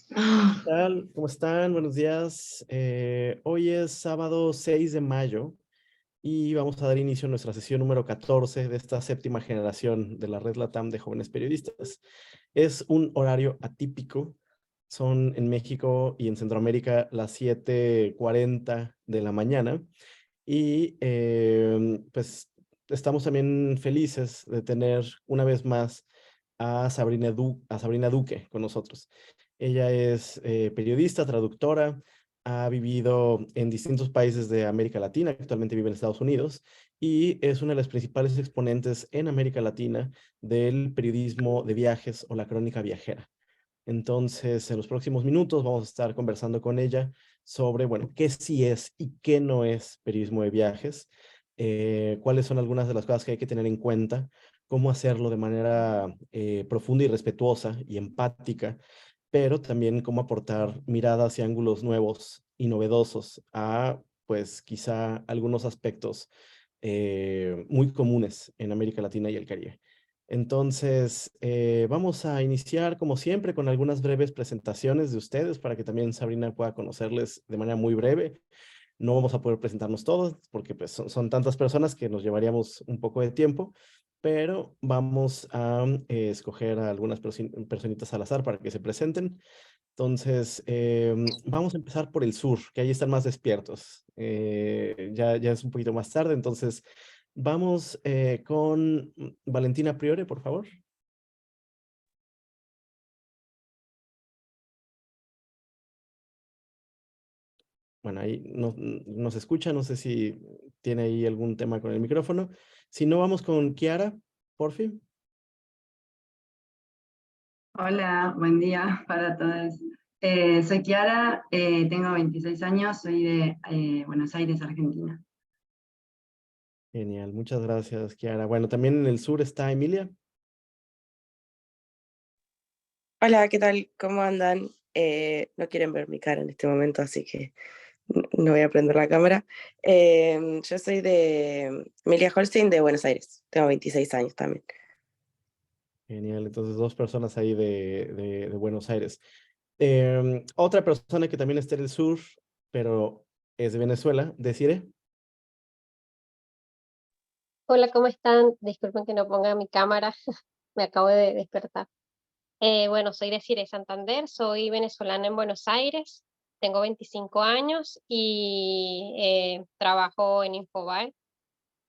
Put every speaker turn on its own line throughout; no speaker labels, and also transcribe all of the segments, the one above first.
¿Qué tal? ¿Cómo están? Buenos días. Hoy es sábado 6 de mayo y vamos a dar inicio a nuestra sesión número 14 de esta séptima generación de la Red LATAM de jóvenes periodistas. Es un horario atípico. Son en México y en Centroamérica las 7:40 de la mañana y pues estamos también felices de tener una vez más a Sabrina Duque con nosotros. Ella es periodista, traductora, ha vivido en distintos países de América Latina, actualmente vive en Estados Unidos, y es una de las principales exponentes en América Latina del periodismo de viajes o la crónica viajera. Entonces, en los próximos minutos vamos a estar conversando con ella sobre, bueno, qué sí es y qué no es periodismo de viajes, cuáles son algunas de las cosas que hay que tener en cuenta, cómo hacerlo de manera profunda y respetuosa y empática, pero también cómo aportar miradas y ángulos nuevos y novedosos a, pues, quizá algunos aspectos muy comunes en América Latina y el Caribe. Entonces, vamos a iniciar, como siempre, con algunas breves presentaciones de ustedes para que también Sabrina pueda conocerles de manera muy breve. No vamos a poder presentarnos todos porque pues, son tantas personas que nos llevaríamos un poco de tiempo, pero vamos a escoger a algunas personitas al azar para que se presenten. Entonces, vamos a empezar por el sur, que ahí están más despiertos. Ya es un poquito más tarde, entonces vamos con Valentina Priore, por favor. Bueno, ahí nos escucha, no sé si tiene ahí algún tema con el micrófono. Si no, vamos con Kiara, por fin.
Hola, buen día para todos. Soy Kiara, tengo 26 años, soy de Buenos Aires, Argentina.
Genial, muchas gracias, Kiara. Bueno, también en el sur está Emilia.
Hola, ¿qué tal? ¿Cómo andan? No quieren ver mi cara en este momento, así que no voy a prender la cámara. Yo soy de Emilia Holstein, de Buenos Aires. Tengo 26 años también.
Genial, entonces dos personas ahí de Buenos Aires. Otra persona que también está en el sur, pero es de Venezuela, Desiree.
Hola, ¿cómo están? Disculpen que no ponga mi cámara, me acabo de despertar. Bueno, soy de Cire Santander, soy venezolana en Buenos Aires, tengo 25 años y trabajo en Infobae.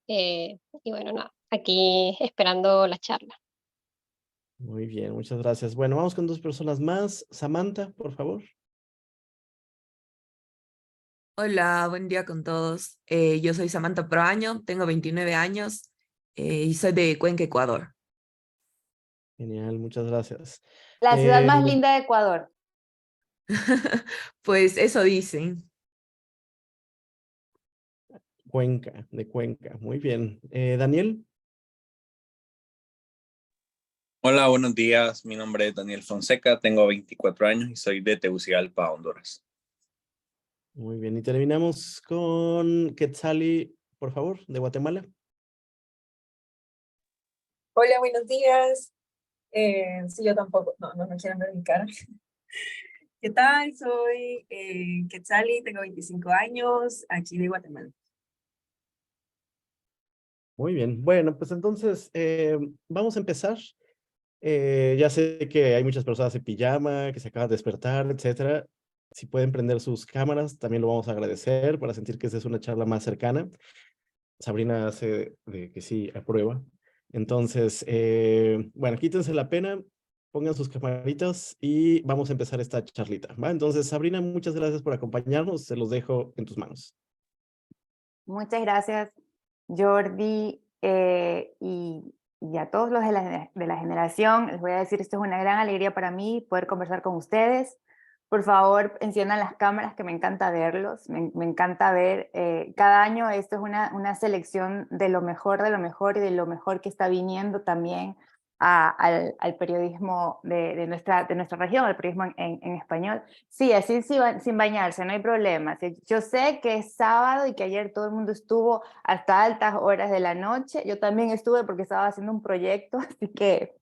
Y bueno, nada, aquí esperando la charla.
Muy bien, muchas gracias. Bueno, vamos con dos personas más. Samantha, por favor.
Hola, buen día con todos. Yo soy Samantha Proaño, tengo 29 años y soy de Cuenca, Ecuador.
Genial, muchas gracias.
La ciudad más
Em,
linda de Ecuador.
Pues eso dicen.
Cuenca, de Cuenca. Muy bien. Daniel.
Hola, buenos días. Mi nombre es Daniel Fonseca, tengo 24 años y soy de Tegucigalpa, Honduras.
Muy bien. Y terminamos con Quetzali, por favor, de Guatemala.
Hola, buenos días. Sí, yo tampoco, no me quieren ver mi cara. ¿Qué tal? Soy Quetzali, tengo 25 años, aquí de Guatemala.
Muy bien. Bueno, pues entonces vamos a empezar. Ya sé que hay muchas personas en pijama, que se acaban de despertar, etcétera. Si pueden prender sus cámaras, también lo vamos a agradecer para sentir que esta es una charla más cercana. Sabrina hace de que sí aprueba. Entonces, bueno, quítense la pena, pongan sus camaritas y vamos a empezar esta charlita, ¿va? Entonces, Sabrina, muchas gracias por acompañarnos. Se los dejo en tus manos.
Muchas gracias, Jordi, y a todos los de la generación. Les voy a decir, esto es una gran alegría para mí poder conversar con ustedes. Por favor, enciendan las cámaras, que me encanta verlos, me encanta ver. Cada año esto es una selección de lo mejor y de lo mejor que está viniendo también al periodismo de nuestra región, al periodismo en español. Sí, así sin bañarse, no hay problema. Sí, yo sé que es sábado y que ayer todo el mundo estuvo hasta altas horas de la noche. Yo también estuve porque estaba haciendo un proyecto, así que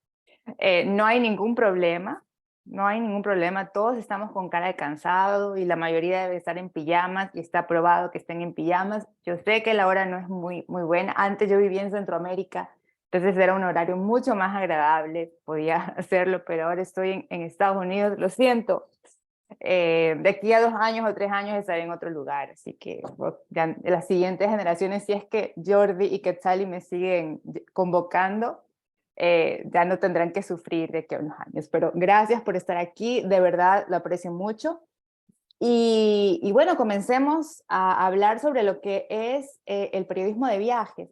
no hay ningún problema. no hay ningún problema, todos estamos con cara de cansado y la mayoría debe estar en pijamas y está probado que estén en pijamas. Yo sé que la hora no es muy buena, antes yo vivía en Centroamérica, entonces era un horario mucho más agradable, podía hacerlo, pero ahora estoy en Estados Unidos, lo siento. De aquí a 2 años o 3 años estaré en otro lugar, así que ya, de las siguientes generaciones, si es que Jordi y Quetzali me siguen convocando, ya no tendrán que sufrir de aquí a unos años, pero gracias por estar aquí, de verdad lo aprecio mucho. Y bueno, comencemos a hablar sobre lo que es el periodismo de viajes.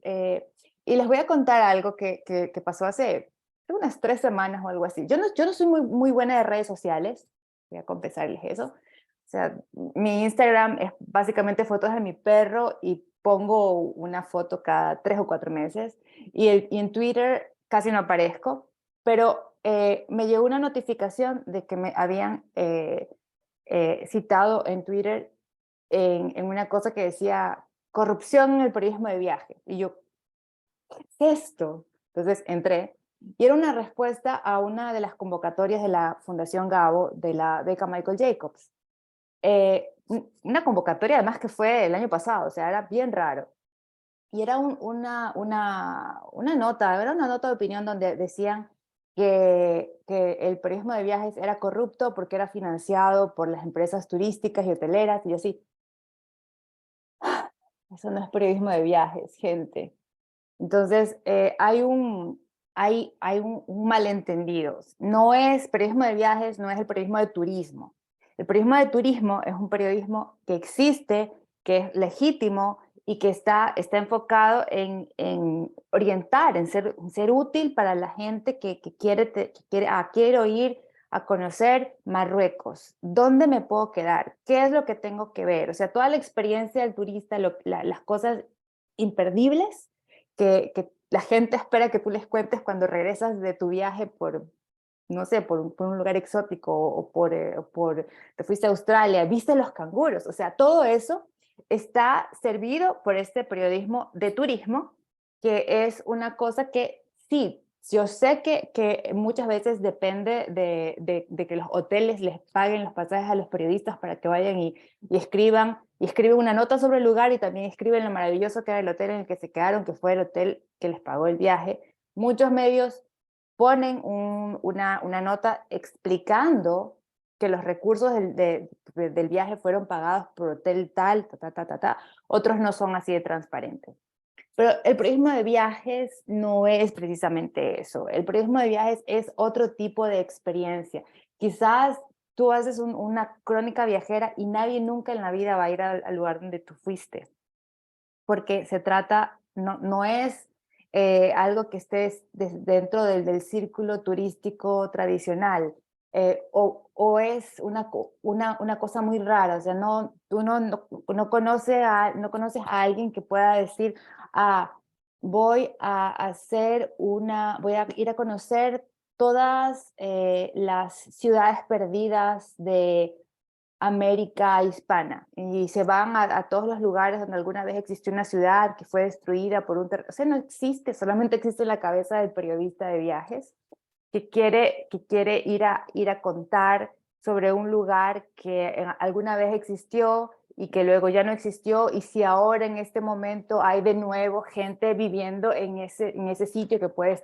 Y les voy a contar algo que pasó hace unas 3 semanas o algo así. Yo no soy muy buena de redes sociales, voy a confesarles eso. O sea, mi Instagram es básicamente fotos de mi perro y pongo una foto cada 3 o 4 meses. Y en Twitter casi no aparezco, pero me llegó una notificación de que me habían citado en Twitter en una cosa que decía corrupción en el periodismo de viaje. Y yo, ¿qué es esto? Entonces entré y era una respuesta a una de las convocatorias de la Fundación Gabo de la beca Michael Jacobs. Una convocatoria además que fue el año pasado, o sea, era bien raro. Y era una nota, era una nota de opinión donde decían que el periodismo de viajes era corrupto porque era financiado por las empresas turísticas y hoteleras, y yo así, eso no es periodismo de viajes, gente. Entonces, hay un malentendido. No es periodismo de viajes, no es el periodismo de turismo. El periodismo de turismo es un periodismo que existe, que es legítimo y que está enfocado en orientar, en ser útil para la gente que quiero ir a conocer Marruecos. ¿Dónde me puedo quedar? ¿Qué es lo que tengo que ver? O sea, toda la experiencia del turista, las cosas imperdibles que la gente espera que tú les cuentes cuando regresas de tu viaje por, no sé, por un lugar exótico te fuiste a Australia, viste los canguros, o sea, todo eso está servido por este periodismo de turismo, que es una cosa que sí, yo sé que muchas veces depende de que los hoteles les paguen los pasajes a los periodistas para que vayan y escriben una nota sobre el lugar y también escriben lo maravilloso que era el hotel en el que se quedaron, que fue el hotel que les pagó el viaje. Muchos medios ponen una nota explicando que los recursos del viaje fueron pagados por hotel tal, otros no son así de transparentes. Pero el periodismo de viajes no es precisamente eso. El periodismo de viajes es otro tipo de experiencia. Quizás tú haces una crónica viajera y nadie nunca en la vida va a ir al lugar donde tú fuiste, porque se trata, no es algo que estés dentro del círculo turístico tradicional, o es una cosa muy rara, o sea, tú no conoces a alguien que pueda decir, voy a ir a conocer todas las ciudades perdidas de América hispana, y se van a todos los lugares donde alguna vez existió una ciudad que fue destruida por un terremoto. O sea, no existe, solamente existe en la cabeza del periodista de viajes que quiere ir a contar sobre un lugar que alguna vez existió y que luego ya no existió, y si ahora en este momento hay de nuevo gente viviendo en ese sitio que puede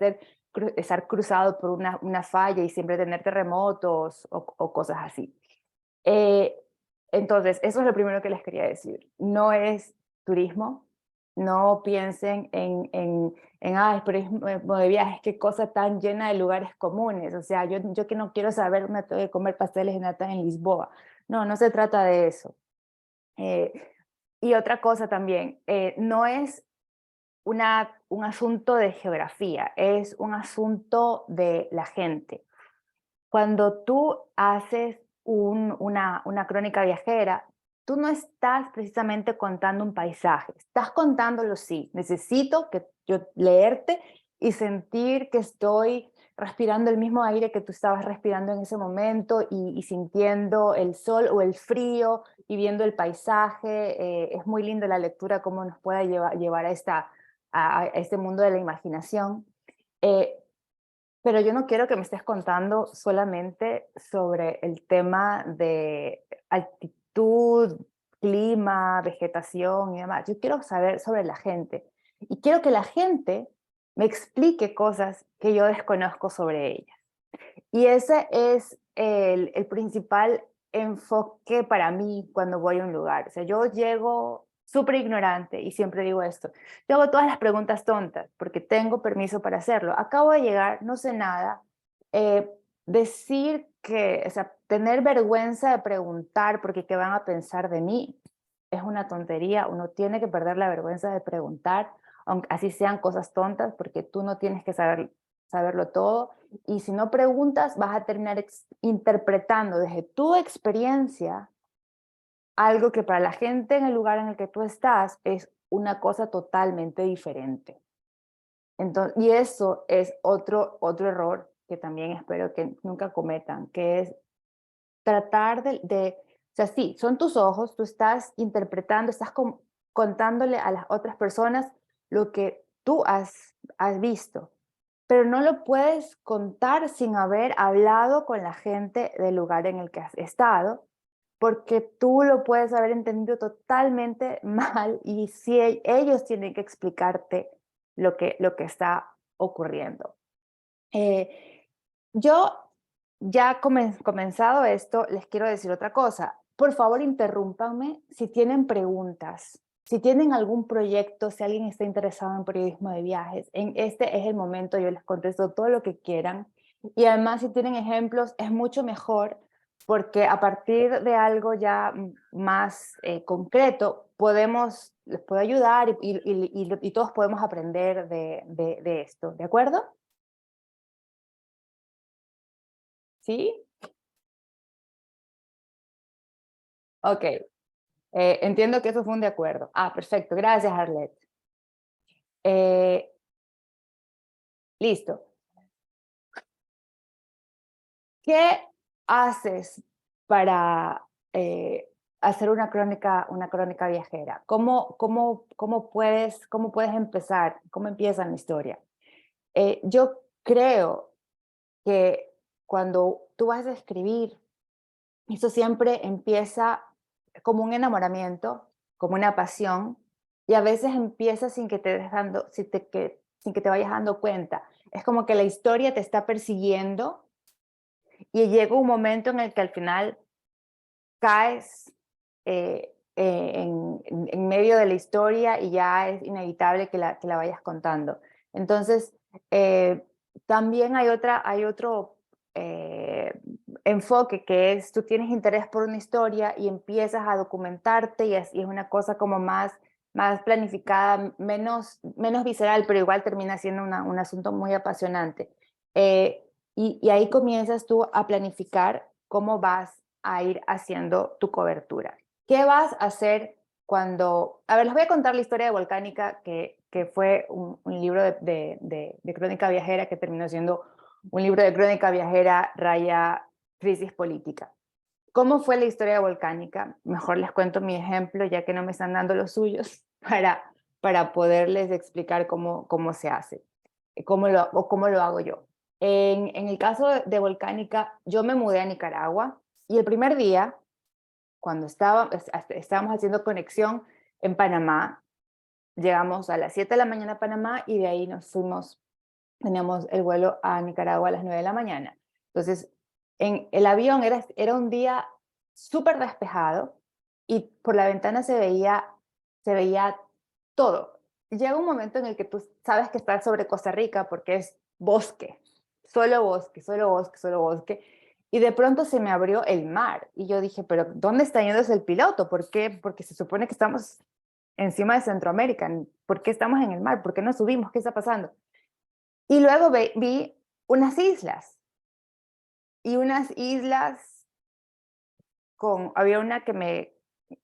estar cruzado por una falla y siempre tener terremotos o cosas así. Entonces, eso es lo primero que les quería decir. No es turismo, no piensen el turismo de viajes, qué cosa tan llena de lugares comunes. O sea, yo que no quiero saber dónde tengo que comer pasteles de nata en Lisboa. No se trata de eso. Y otra cosa también, no es un asunto de geografía, es un asunto de la gente. Cuando tú haces una crónica viajera, tú no estás precisamente contando un paisaje, estás contándolo, sí. Necesito yo leerte y sentir que estoy respirando el mismo aire que tú estabas respirando en ese momento y sintiendo el sol o el frío y viendo el paisaje. Es muy lindo la lectura, cómo nos puede llevar a este mundo de la imaginación. pero yo no quiero que me estés contando solamente sobre el tema de altitud, clima, vegetación y demás. Yo quiero saber sobre la gente. Y quiero que la gente me explique cosas que yo desconozco sobre ella. Y ese es el principal enfoque para mí cuando voy a un lugar. O sea, yo llego súper ignorante y siempre digo esto. Yo hago todas las preguntas tontas porque tengo permiso para hacerlo. Acabo de llegar, no sé nada. Decir que, o sea, tener vergüenza de preguntar porque qué van a pensar de mí es una tontería. Uno tiene que perder la vergüenza de preguntar, aunque así sean cosas tontas, porque tú no tienes que saberlo todo. Y si no preguntas, vas a terminar interpretando desde tu experiencia algo que para la gente en el lugar en el que tú estás es una cosa totalmente diferente. Entonces, y eso es otro error que también espero que nunca cometan, que es tratar o sea, sí, son tus ojos, tú estás interpretando, estás contándole a las otras personas lo que tú has visto, pero no lo puedes contar sin haber hablado con la gente del lugar en el que has estado, porque tú lo puedes haber entendido totalmente mal y si ellos tienen que explicarte lo que está ocurriendo. Yo ya comenzado esto, les quiero decir otra cosa. Por favor, interrúmpanme si tienen preguntas, si tienen algún proyecto, si alguien está interesado en periodismo de viajes. Este es el momento, yo les contesto todo lo que quieran. Y además, si tienen ejemplos, es mucho mejor porque a partir de algo ya más concreto, les puedo ayudar y todos podemos aprender de esto. ¿De acuerdo? ¿Sí? Ok. Entiendo que eso fue un de acuerdo. Ah, perfecto. Gracias, Arlette. Listo. ¿Qué haces para hacer una crónica viajera? ¿Cómo puedes empezar? ¿Cómo empieza la historia? Yo creo que cuando tú vas a escribir, eso siempre empieza como un enamoramiento, como una pasión, y a veces empieza sin que sin que te vayas dando cuenta. Es como que la historia te está persiguiendo y llega un momento en el que al final caes en medio de la historia y ya es inevitable que la vayas contando. Entonces, también hay otro enfoque que es, tú tienes interés por una historia y empiezas a documentarte y es una cosa como más planificada, menos visceral, pero igual termina siendo un asunto muy apasionante. Y ahí comienzas tú a planificar cómo vas a ir haciendo tu cobertura. ¿Qué vas a hacer cuando... A ver, les voy a contar la historia de Volcánica, que fue un libro de crónica viajera que terminó siendo un libro de crónica viajera raya crisis política. ¿Cómo fue la historia de Volcánica? Mejor les cuento mi ejemplo, ya que no me están dando los suyos, para poderles explicar cómo se hace, cómo lo hago yo. En el caso de Volcánica, yo me mudé a Nicaragua y el primer día, cuando estábamos haciendo conexión en Panamá, llegamos a las 7 de la mañana a Panamá y de ahí teníamos el vuelo a Nicaragua a las 9 de la mañana. Entonces, en el avión era un día súper despejado y por la ventana se veía todo. Llega un momento en el que tú sabes que estás sobre Costa Rica porque es bosque, solo bosque, solo bosque, solo bosque. Y de pronto se me abrió el mar y yo dije, pero ¿dónde está yéndose el piloto? ¿Por qué? Porque se supone que estamos encima de Centroamérica. ¿Por qué estamos en el mar? ¿Por qué no subimos? ¿Qué está pasando? Y luego vi unas islas. Y unas islas había una que me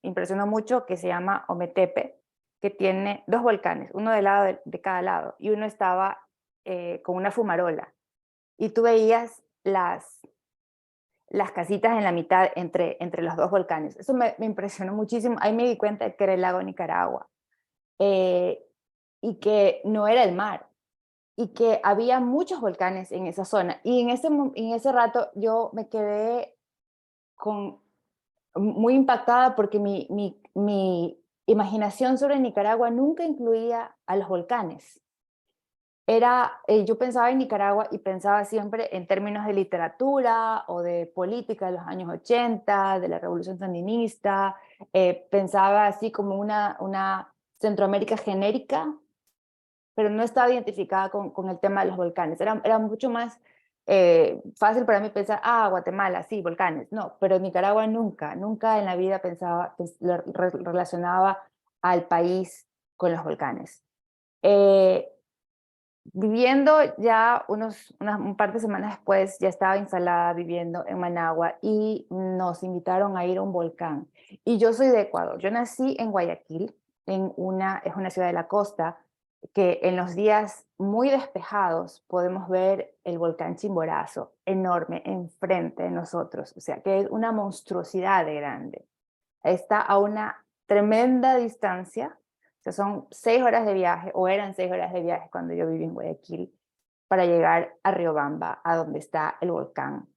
impresionó mucho que se llama Ometepe, que tiene 2 volcanes, uno de cada lado, y uno estaba con una fumarola. Y tú veías las casitas en la mitad entre los 2 volcanes. Eso me impresionó muchísimo. Ahí me di cuenta de que era el lago Nicaragua y que no era el mar, y que había muchos volcanes en esa zona. Y en ese rato yo me quedé muy impactada porque mi imaginación sobre Nicaragua nunca incluía a los volcanes. Yo pensaba en Nicaragua y pensaba siempre en términos de literatura o de política de los años 80, de la revolución sandinista, pensaba así como una Centroamérica genérica, pero no estaba identificada con el tema de los volcanes. Era mucho más fácil para mí pensar, Guatemala, sí, volcanes. No, pero Nicaragua nunca en la vida relacionaba al país con los volcanes. Viviendo ya un par de semanas después, ya estaba instalada viviendo en Managua y nos invitaron a ir a un volcán. Y yo soy de Ecuador, yo nací en Guayaquil, es una ciudad de la costa, que en los días muy despejados podemos ver el volcán Chimborazo, enorme, enfrente de nosotros, o sea, que es una monstruosidad de grande. Está a una tremenda distancia, o sea, son 6 horas de viaje, o eran 6 horas de viaje cuando yo viví en Guayaquil, para llegar a Riobamba, a donde está el volcán.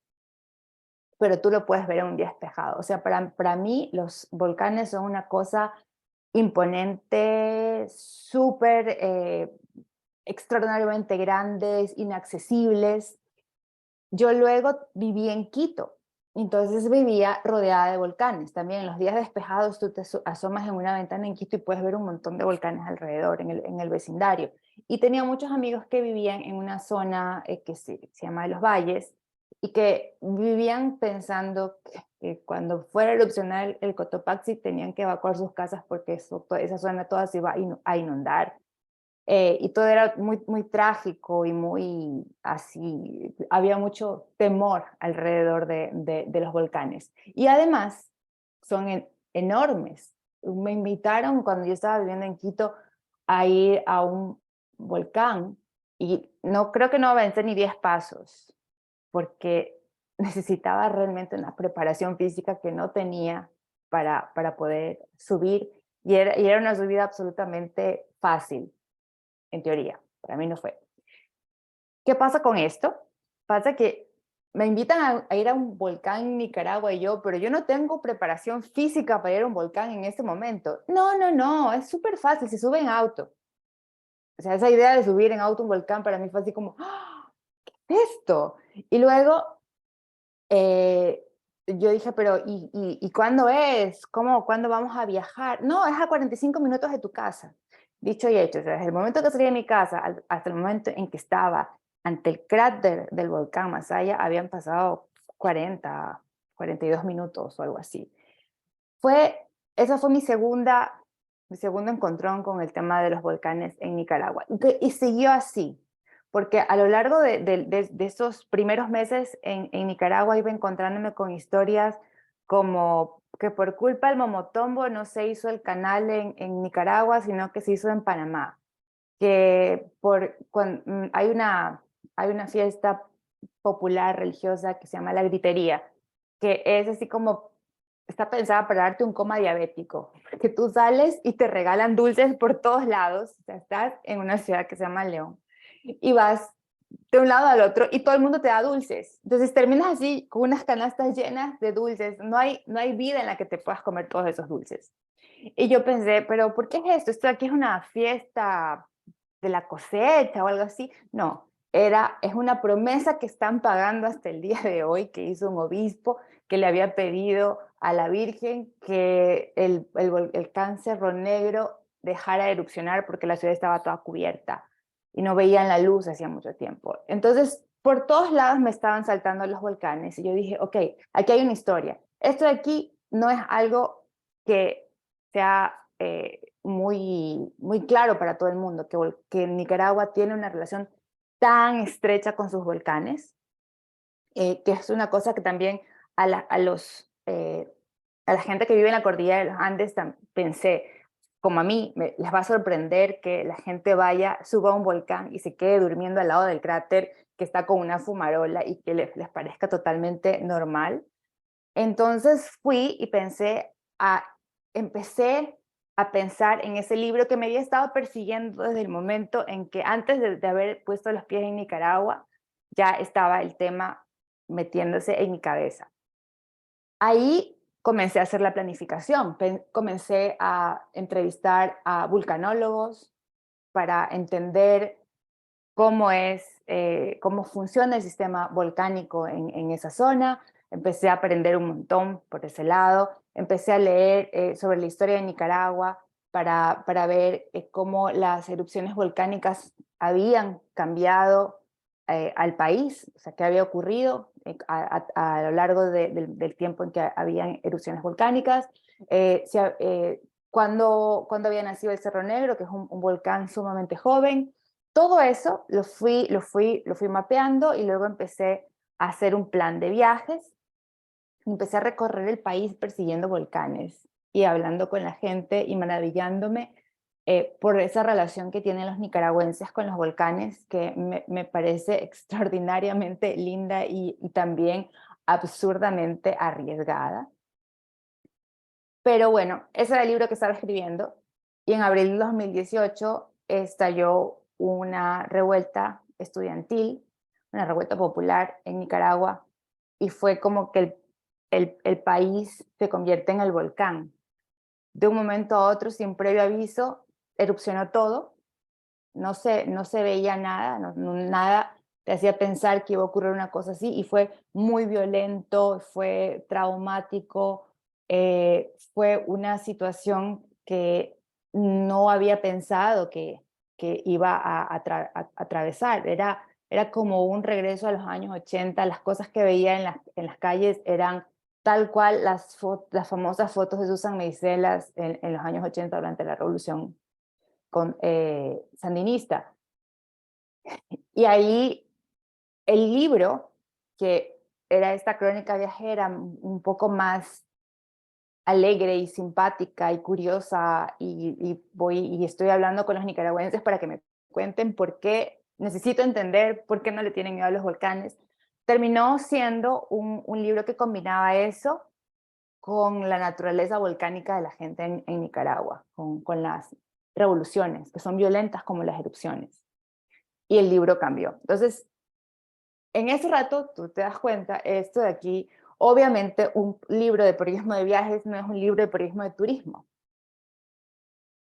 Pero tú lo puedes ver en un día despejado. O sea, para mí los volcanes son una cosa imponente, súper extraordinariamente grandes, inaccesibles. Yo luego viví en Quito, entonces vivía rodeada de volcanes. También en los días despejados tú te asomas en una ventana en Quito y puedes ver un montón de volcanes alrededor, en el vecindario. Y tenía muchos amigos que vivían en una zona que se llama Los Valles, y que vivían pensando que cuando fuera a erupcionar el Cotopaxi tenían que evacuar sus casas porque esa zona toda se iba a inundar. Y todo era muy, muy trágico y muy así, había mucho temor alrededor de los volcanes. Y además son enormes. Me invitaron cuando yo estaba viviendo en Quito a ir a un volcán y creo que no avancé ni 10 pasos porque necesitaba realmente una preparación física que no tenía para poder subir, y era una subida absolutamente fácil, en teoría. Para mí no fue. ¿Qué pasa con esto? Pasa que me invitan a ir a un volcán en Nicaragua pero yo no tengo preparación física para ir a un volcán en este momento. No, es súper fácil, se sube en auto. O sea, esa idea de subir en auto un volcán para mí fue así como, ¿qué es esto? Y luego yo dije, pero ¿y cuándo es? ¿Cuándo vamos a viajar? No, es a 45 minutos de tu casa. Dicho y hecho, o sea, desde el momento que salí de mi casa hasta el momento en que estaba ante el cráter del volcán Masaya, habían pasado 42 minutos o algo así. Esa fue mi segundo encontrón con el tema de los volcanes en Nicaragua. Y siguió así, porque a lo largo de esos primeros meses en Nicaragua iba encontrándome con historias como que por culpa del Momotombo no se hizo el canal en Nicaragua, sino que se hizo en Panamá. Que hay una fiesta popular religiosa que se llama la gritería, que es así como, está pensada para darte un coma diabético, que tú sales y te regalan dulces por todos lados. O sea, estás en una ciudad que se llama León y vas de un lado al otro y todo el mundo te da dulces. Entonces terminas así con unas canastas llenas de dulces. No hay vida en la que te puedas comer todos esos dulces. Y yo pensé, pero ¿por qué es esto? ¿Esto aquí es una fiesta de la cosecha o algo así? No, es una promesa que están pagando hasta el día de hoy, que hizo un obispo que le había pedido a la Virgen que el Cerro Negro dejara de erupcionar porque la ciudad estaba toda cubierta y no veían la luz hacía mucho tiempo. Entonces, por todos lados me estaban saltando los volcanes y yo dije, ok, aquí hay una historia. Esto de aquí no es algo que sea muy, muy claro para todo el mundo, que Nicaragua tiene una relación tan estrecha con sus volcanes, que es una cosa que también a la gente que vive en la cordillera de los Andes pensé, como a mí, les va a sorprender que la gente suba a un volcán y se quede durmiendo al lado del cráter que está con una fumarola y que les parezca totalmente normal. Entonces fui y empecé a pensar en ese libro que me había estado persiguiendo desde el momento en que antes de haber puesto los pies en Nicaragua, ya estaba el tema metiéndose en mi cabeza. Ahí comencé a hacer la planificación, comencé a entrevistar a vulcanólogos para entender cómo funciona el sistema volcánico en esa zona. Empecé a aprender un montón por ese lado. Empecé a leer sobre la historia de Nicaragua para ver cómo las erupciones volcánicas habían cambiado al país, o sea, qué había ocurrido a lo largo del tiempo en que habían erupciones volcánicas, cuando había nacido el Cerro Negro, que es un volcán sumamente joven. Todo eso lo fui mapeando y luego empecé a hacer un plan de viajes. Empecé a recorrer el país persiguiendo volcanes y hablando con la gente y maravillándome por esa relación que tienen los nicaragüenses con los volcanes, que me parece extraordinariamente linda y también absurdamente arriesgada. Pero bueno, ese era el libro que estaba escribiendo, y en abril de 2018 estalló una revuelta estudiantil, una revuelta popular en Nicaragua, y fue como que el país se convierte en el volcán. De un momento a otro, sin previo aviso, erupcionó todo, no se veía nada, nada te hacía pensar que iba a ocurrir una cosa así, y fue muy violento, fue traumático, fue una situación que no había pensado que iba a atravesar. Era como un regreso a los años 80, las cosas que veía en las calles eran tal cual las famosas fotos de Susan Meiselas en los años 80 durante la revolución sandinista. Y ahí el libro, que era esta crónica viajera un poco más alegre y simpática y curiosa, y estoy hablando con los nicaragüenses para que me cuenten por qué, necesito entender por qué no le tienen miedo a los volcanes, terminó siendo un libro que combinaba eso con la naturaleza volcánica de la gente en Nicaragua, con las revoluciones, que son violentas como las erupciones. Y el libro cambió. Entonces, en ese rato, tú te das cuenta, esto de aquí, obviamente un libro de periodismo de viajes no es un libro de periodismo de turismo,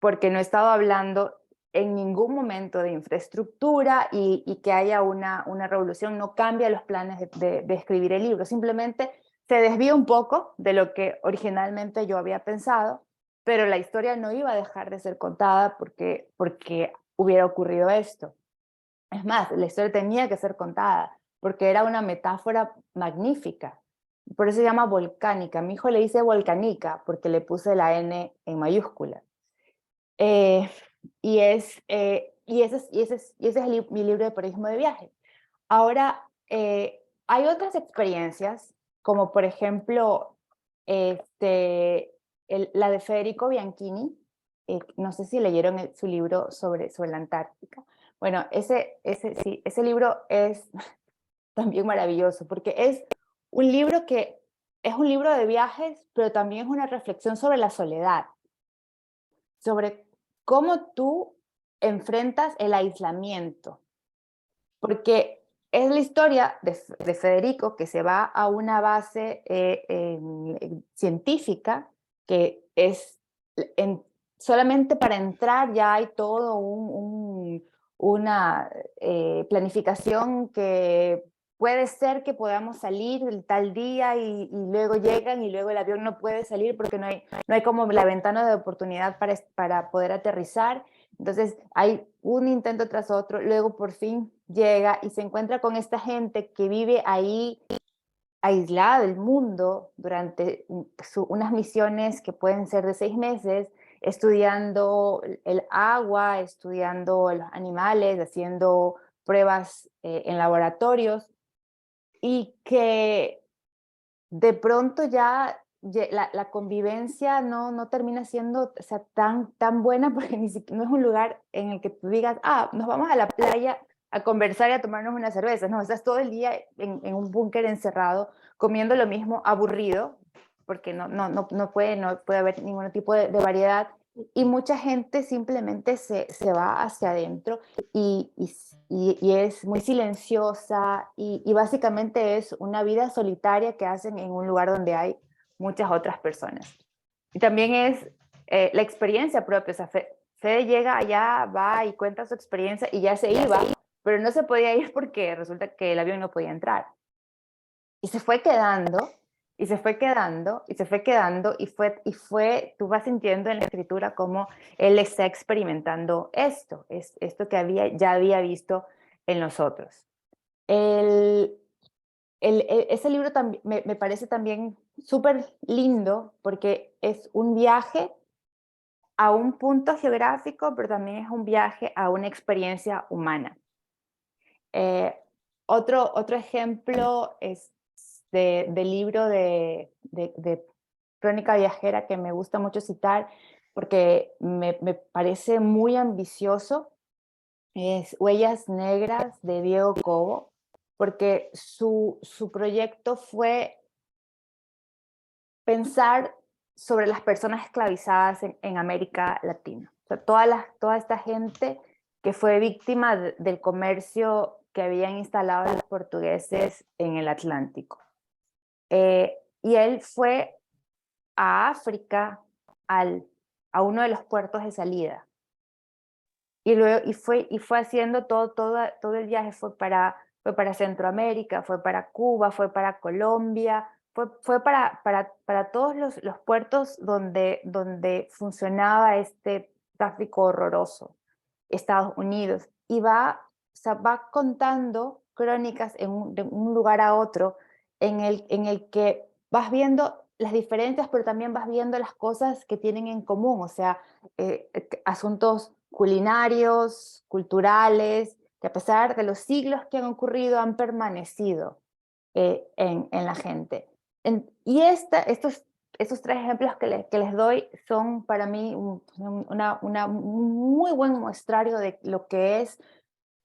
porque no he estado hablando en ningún momento de infraestructura, y que haya una revolución no cambia los planes de escribir el libro, simplemente se desvía un poco de lo que originalmente yo había pensado, pero la historia no iba a dejar de ser contada porque hubiera ocurrido esto. Es más, la historia tenía que ser contada, porque era una metáfora magnífica. Por eso se llama volcánica. Mi hijo le dice volcanica, porque le puse la N en mayúscula. Y ese es mi libro de periodismo de viaje. Ahora, hay otras experiencias, como por ejemplo, la de Federico Bianchini. No sé si leyeron su libro sobre la Antártica. Bueno, ese libro es también maravilloso, porque es un libro que es un libro de viajes, pero también es una reflexión sobre la soledad, sobre cómo tú enfrentas el aislamiento. Porque es la historia de Federico, que se va a una base científica, que es solamente para entrar ya hay todo una planificación, que puede ser que podamos salir el tal día y luego llegan y luego el avión no puede salir porque no hay como la ventana de oportunidad para poder aterrizar. Entonces hay un intento tras otro, luego por fin llega y se encuentra con esta gente que vive ahí aislada del mundo durante unas misiones que pueden ser de 6 meses, estudiando el agua, estudiando los animales, haciendo pruebas en laboratorios, y que de pronto ya la convivencia no termina siendo, o sea, tan buena, porque no es un lugar en el que tú digas, nos vamos a la playa a conversar y a tomarnos unas cervezas. No, estás todo el día en un búnker encerrado, comiendo lo mismo, aburrido, porque no puede haber ningún tipo de variedad, y mucha gente simplemente se va hacia adentro y es muy silenciosa y básicamente es una vida solitaria que hacen en un lugar donde hay muchas otras personas. Y también es la experiencia propia, o sea, Fede llega allá, va y cuenta su experiencia y ya se iba, pero no se podía ir porque resulta que el avión no podía entrar. Y se fue quedando, y se fue quedando, y se fue quedando, tú vas sintiendo en la escritura cómo él está experimentando esto, esto que ya había visto en nosotros. Ese libro me parece también súper lindo porque es un viaje a un punto geográfico, pero también es un viaje a una experiencia humana. Otro ejemplo es del libro de Crónica Viajera que me gusta mucho citar porque me parece muy ambicioso, es Huellas Negras de Diego Cobo, porque su proyecto fue pensar sobre las personas esclavizadas en América Latina. O sea, toda esta gente que fue víctima del comercio que habían instalado los portugueses en el Atlántico. Y él fue a África, a uno de los puertos de salida. Y fue haciendo todo el viaje, fue para Centroamérica, fue para Cuba, fue para Colombia, fue para todos los puertos donde funcionaba este tráfico horroroso, Estados Unidos, y va contando crónicas de un lugar a otro en el que vas viendo las diferencias, pero también vas viendo las cosas que tienen en común, o sea, asuntos culinarios, culturales, que a pesar de los siglos que han ocurrido han permanecido en la gente. Estos tres ejemplos que les doy son para mí un muy buen muestrario de lo que es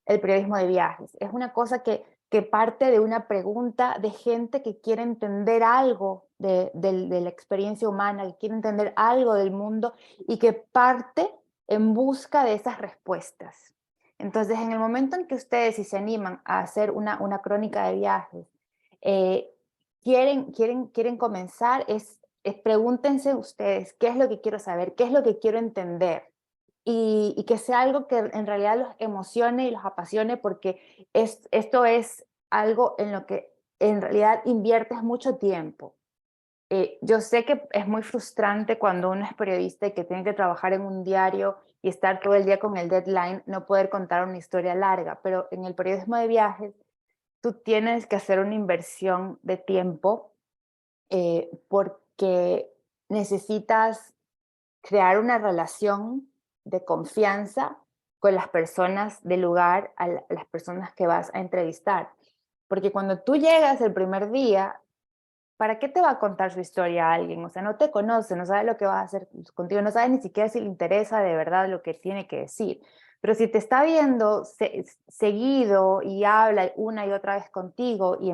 el periodismo de viajes. Es una cosa que parte de una pregunta de gente que quiere entender algo de la experiencia humana, que quiere entender algo del mundo y que parte en busca de esas respuestas. Entonces, en el momento en que ustedes, si se animan a hacer una crónica de viajes, quieren comenzar, pregúntense ustedes, ¿qué es lo que quiero saber? ¿Qué es lo que quiero entender? Y que sea algo que en realidad los emocione y los apasione, porque esto es algo en lo que en realidad inviertes mucho tiempo. Yo sé que es muy frustrante cuando uno es periodista y que tiene que trabajar en un diario y estar todo el día con el deadline, no poder contar una historia larga, pero en el periodismo de viajes tú tienes que hacer una inversión de tiempo porque necesitas crear una relación de confianza con las personas del lugar, a las personas que vas a entrevistar. Porque cuando tú llegas el primer día, ¿para qué te va a contar su historia a alguien? O sea, no te conoce, no sabe lo que va a hacer contigo, no sabe ni siquiera si le interesa de verdad lo que tiene que decir. Pero si te está viendo seguido y habla una y otra vez contigo y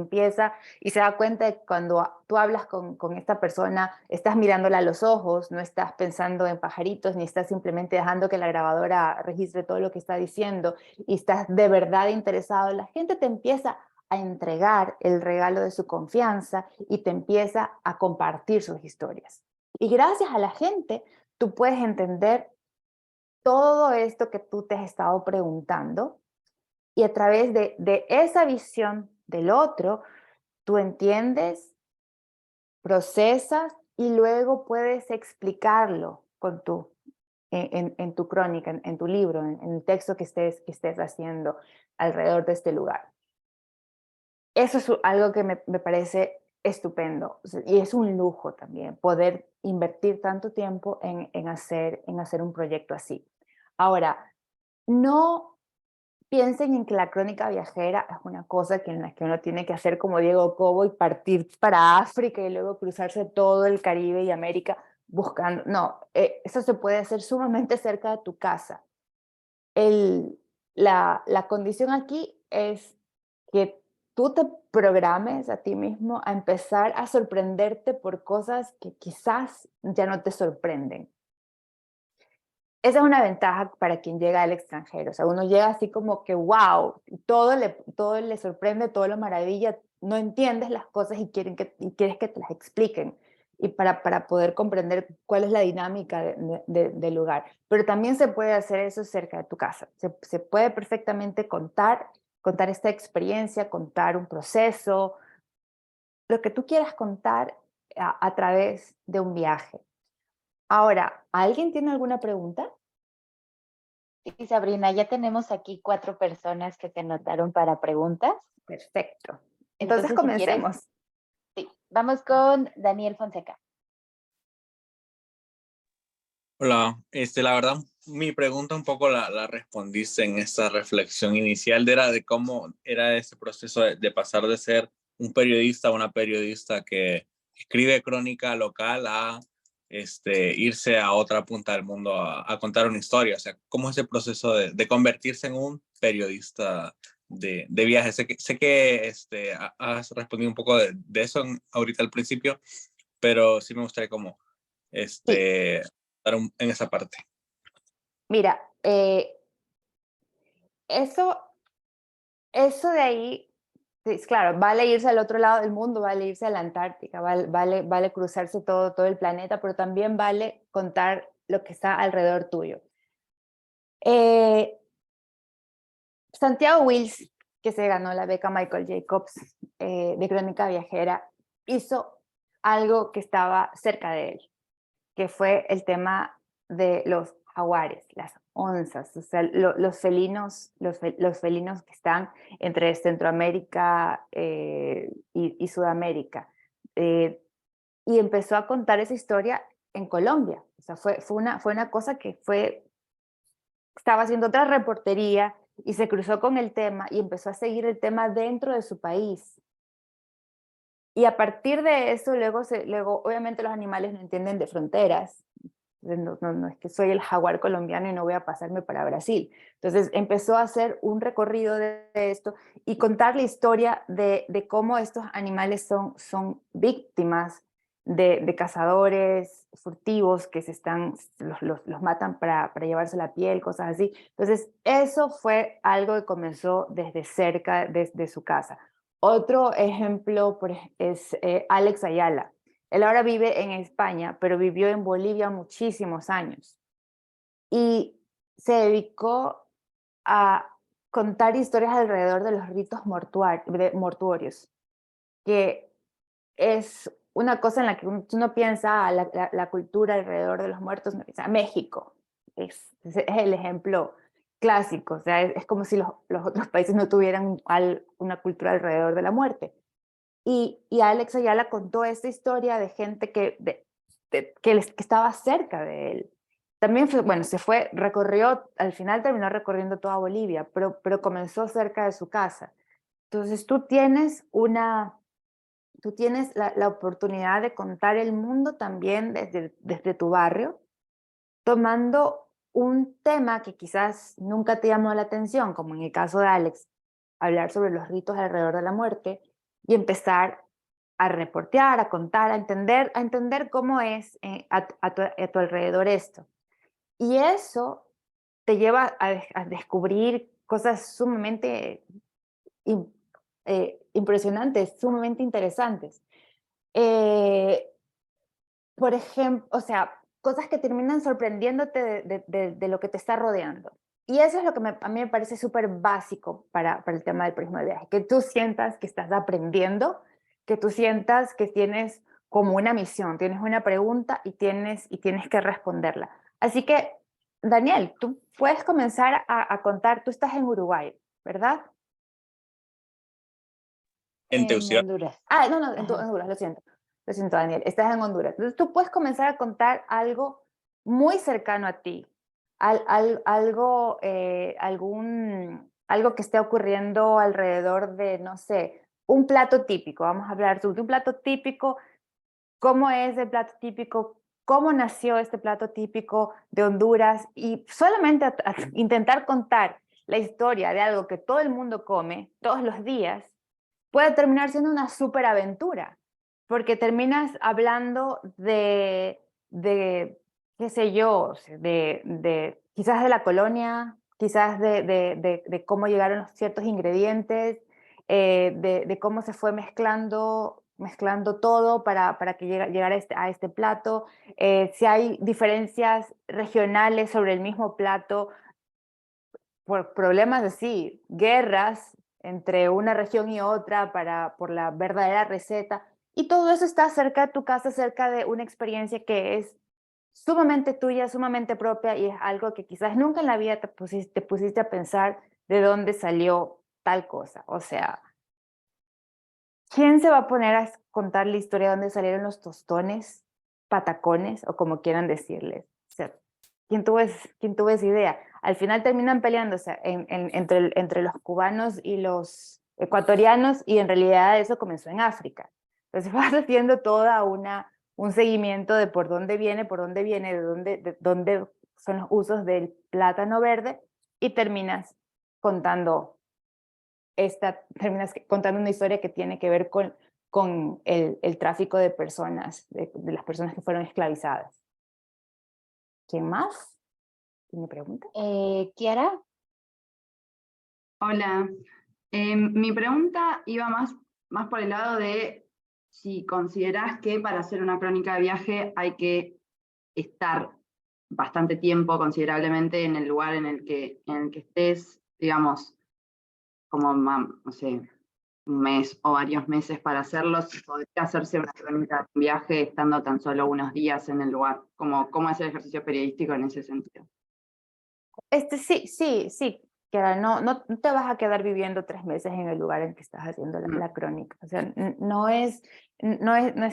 se da cuenta de que cuando tú hablas con esta persona, estás mirándola a los ojos, no estás pensando en pajaritos, ni estás simplemente dejando que la grabadora registre todo lo que está diciendo y estás de verdad interesado, la gente te empieza a entregar el regalo de su confianza y te empieza a compartir sus historias. Y gracias a la gente, tú puedes entender todo esto que tú te has estado preguntando y a través de esa visión del otro, tú entiendes, procesas y luego puedes explicarlo en tu crónica, en tu libro, en el texto que estés haciendo alrededor de este lugar. Eso es algo que me parece estupendo y es un lujo también poder invertir tanto tiempo en hacer un proyecto así. Ahora, no piensen en que la crónica viajera es una cosa en la que uno tiene que hacer como Diego Cobo y partir para África y luego cruzarse todo el Caribe y América buscando. No, eso se puede hacer sumamente cerca de tu casa. La condición aquí es que tú te programes a ti mismo a empezar a sorprenderte por cosas que quizás ya no te sorprenden. esa es una ventaja para quien llega al extranjero. O sea, uno llega así como que, wow, todo le sorprende, todo lo maravilla, no entiendes las cosas y quieres que te las expliquen. Y para poder comprender cuál es la dinámica del lugar. Pero también se puede hacer eso cerca de tu casa. Se puede perfectamente contar esta experiencia, contar un proceso, lo que tú quieras contar a través de un viaje. Ahora, ¿alguien tiene alguna pregunta?
Sí, Sabrina, ya tenemos aquí 4 personas que se anotaron para preguntas.
Perfecto. Entonces
Si quieres,
comencemos.
sí, vamos con Daniel Fonseca.
Hola, la verdad, mi pregunta un poco la respondiste en esta reflexión inicial, era de cómo era ese proceso de pasar de ser un periodista a una periodista que escribe crónica local a irse a otra punta del mundo a contar una historia. O sea, cómo es ese proceso de convertirse en un periodista de viajes. Sé que has respondido un poco de eso ahorita al principio, pero sí me gustaría como
Sí.
en esa parte.
Mira, eso de ahí, sí, claro, vale irse al otro lado del mundo, vale irse a la Antártica, vale cruzarse todo el planeta, pero también vale contar lo que está alrededor tuyo. Santiago Wills, que se ganó la beca Michael Jacobs de Crónica Viajera, hizo algo que estaba cerca de él, que fue el tema de los jaguares, las onzas, o sea, los felinos que están entre Centroamérica y Sudamérica. Y empezó a contar esa historia en Colombia. O sea, fue una cosa que estaba haciendo otra reportería y se cruzó con el tema y empezó a seguir el tema dentro de su país. Y a partir de eso, luego obviamente los animales no entienden de fronteras. No es que soy el jaguar colombiano y no voy a pasarme para Brasil. Entonces empezó a hacer un recorrido de esto y contar la historia de cómo estos animales son víctimas de cazadores furtivos que los matan para llevarse la piel, cosas así. Entonces eso fue algo que comenzó desde cerca, desde su casa. Otro ejemplo es Alex Ayala. Él ahora vive en España, pero vivió en Bolivia muchísimos años. Y se dedicó a contar historias alrededor de los ritos mortuorios, que es una cosa en la que tú no piensas la cultura alrededor de los muertos, no piensa México. Es el ejemplo clásico. O sea, es como si los otros países no tuvieran una cultura alrededor de la muerte. Y Alex Ayala contó esta historia de gente que estaba cerca de él. También al final terminó recorriendo toda Bolivia, pero comenzó cerca de su casa. Entonces tú tienes la oportunidad de contar el mundo también desde tu barrio, tomando un tema que quizás nunca te llamó la atención, como en el caso de Alex, hablar sobre los ritos alrededor de la muerte, y empezar a reportear, a contar, a entender cómo es a tu alrededor esto. Y eso te lleva a descubrir cosas sumamente impresionantes, sumamente interesantes. Por ejemplo, o sea, cosas que terminan sorprendiéndote de lo que te está rodeando. Y eso es lo que a mí me parece súper básico para el tema del periodismo de viaje, que tú sientas que estás aprendiendo, que tú sientas que tienes como una misión, tienes una pregunta y tienes que responderla. Así que, Daniel, tú puedes comenzar a contar, tú estás en Uruguay, ¿verdad?
En
En
Tegucigalpa.
Honduras.
No, en Honduras, lo siento, Daniel, estás en Honduras. Entonces tú puedes comenzar a contar algo muy cercano a ti, algo que esté ocurriendo alrededor de, no sé, un plato típico. Vamos a hablar sobre un plato típico, cómo es el plato típico, cómo nació este plato típico de Honduras, y solamente a intentar contar la historia de algo que todo el mundo come todos los días, puede terminar siendo una superaventura, porque terminas hablando de qué sé yo, o sea, quizás de la colonia, quizás de cómo llegaron ciertos ingredientes, de cómo se fue mezclando todo para que llegara a este plato, si hay diferencias regionales sobre el mismo plato, por problemas así, guerras entre una región y otra por la verdadera receta, y todo eso está cerca de tu casa, cerca de una experiencia que es sumamente tuya, sumamente propia, y es algo que quizás nunca en la vida te pusiste a pensar de dónde salió tal cosa. O sea, ¿quién se va a poner a contar la historia de dónde salieron los tostones, patacones, o como quieran decirles? O sea, quién tuvo esa idea? Al final terminan peleándose entre los cubanos y los ecuatorianos, y en realidad eso comenzó en África. Entonces vas haciendo toda un seguimiento de por dónde viene, de dónde son los usos del plátano verde, y terminas contando una historia que tiene que ver con el tráfico de personas, de las personas que fueron esclavizadas. ¿Quién más? ¿Tiene pregunta?
Kiara.
Hola, mi pregunta iba más por el lado de si considerás que para hacer una crónica de viaje hay que estar bastante tiempo, considerablemente, en el lugar en el que estés, digamos, como, no sé, un mes o varios meses para hacerlo, si podría hacerse una crónica de viaje estando tan solo unos días en el lugar. ¿Cómo es el ejercicio periodístico en ese sentido?
Sí, Kiara, no te vas a quedar viviendo 3 meses en el lugar en que estás haciendo la crónica. O sea, no es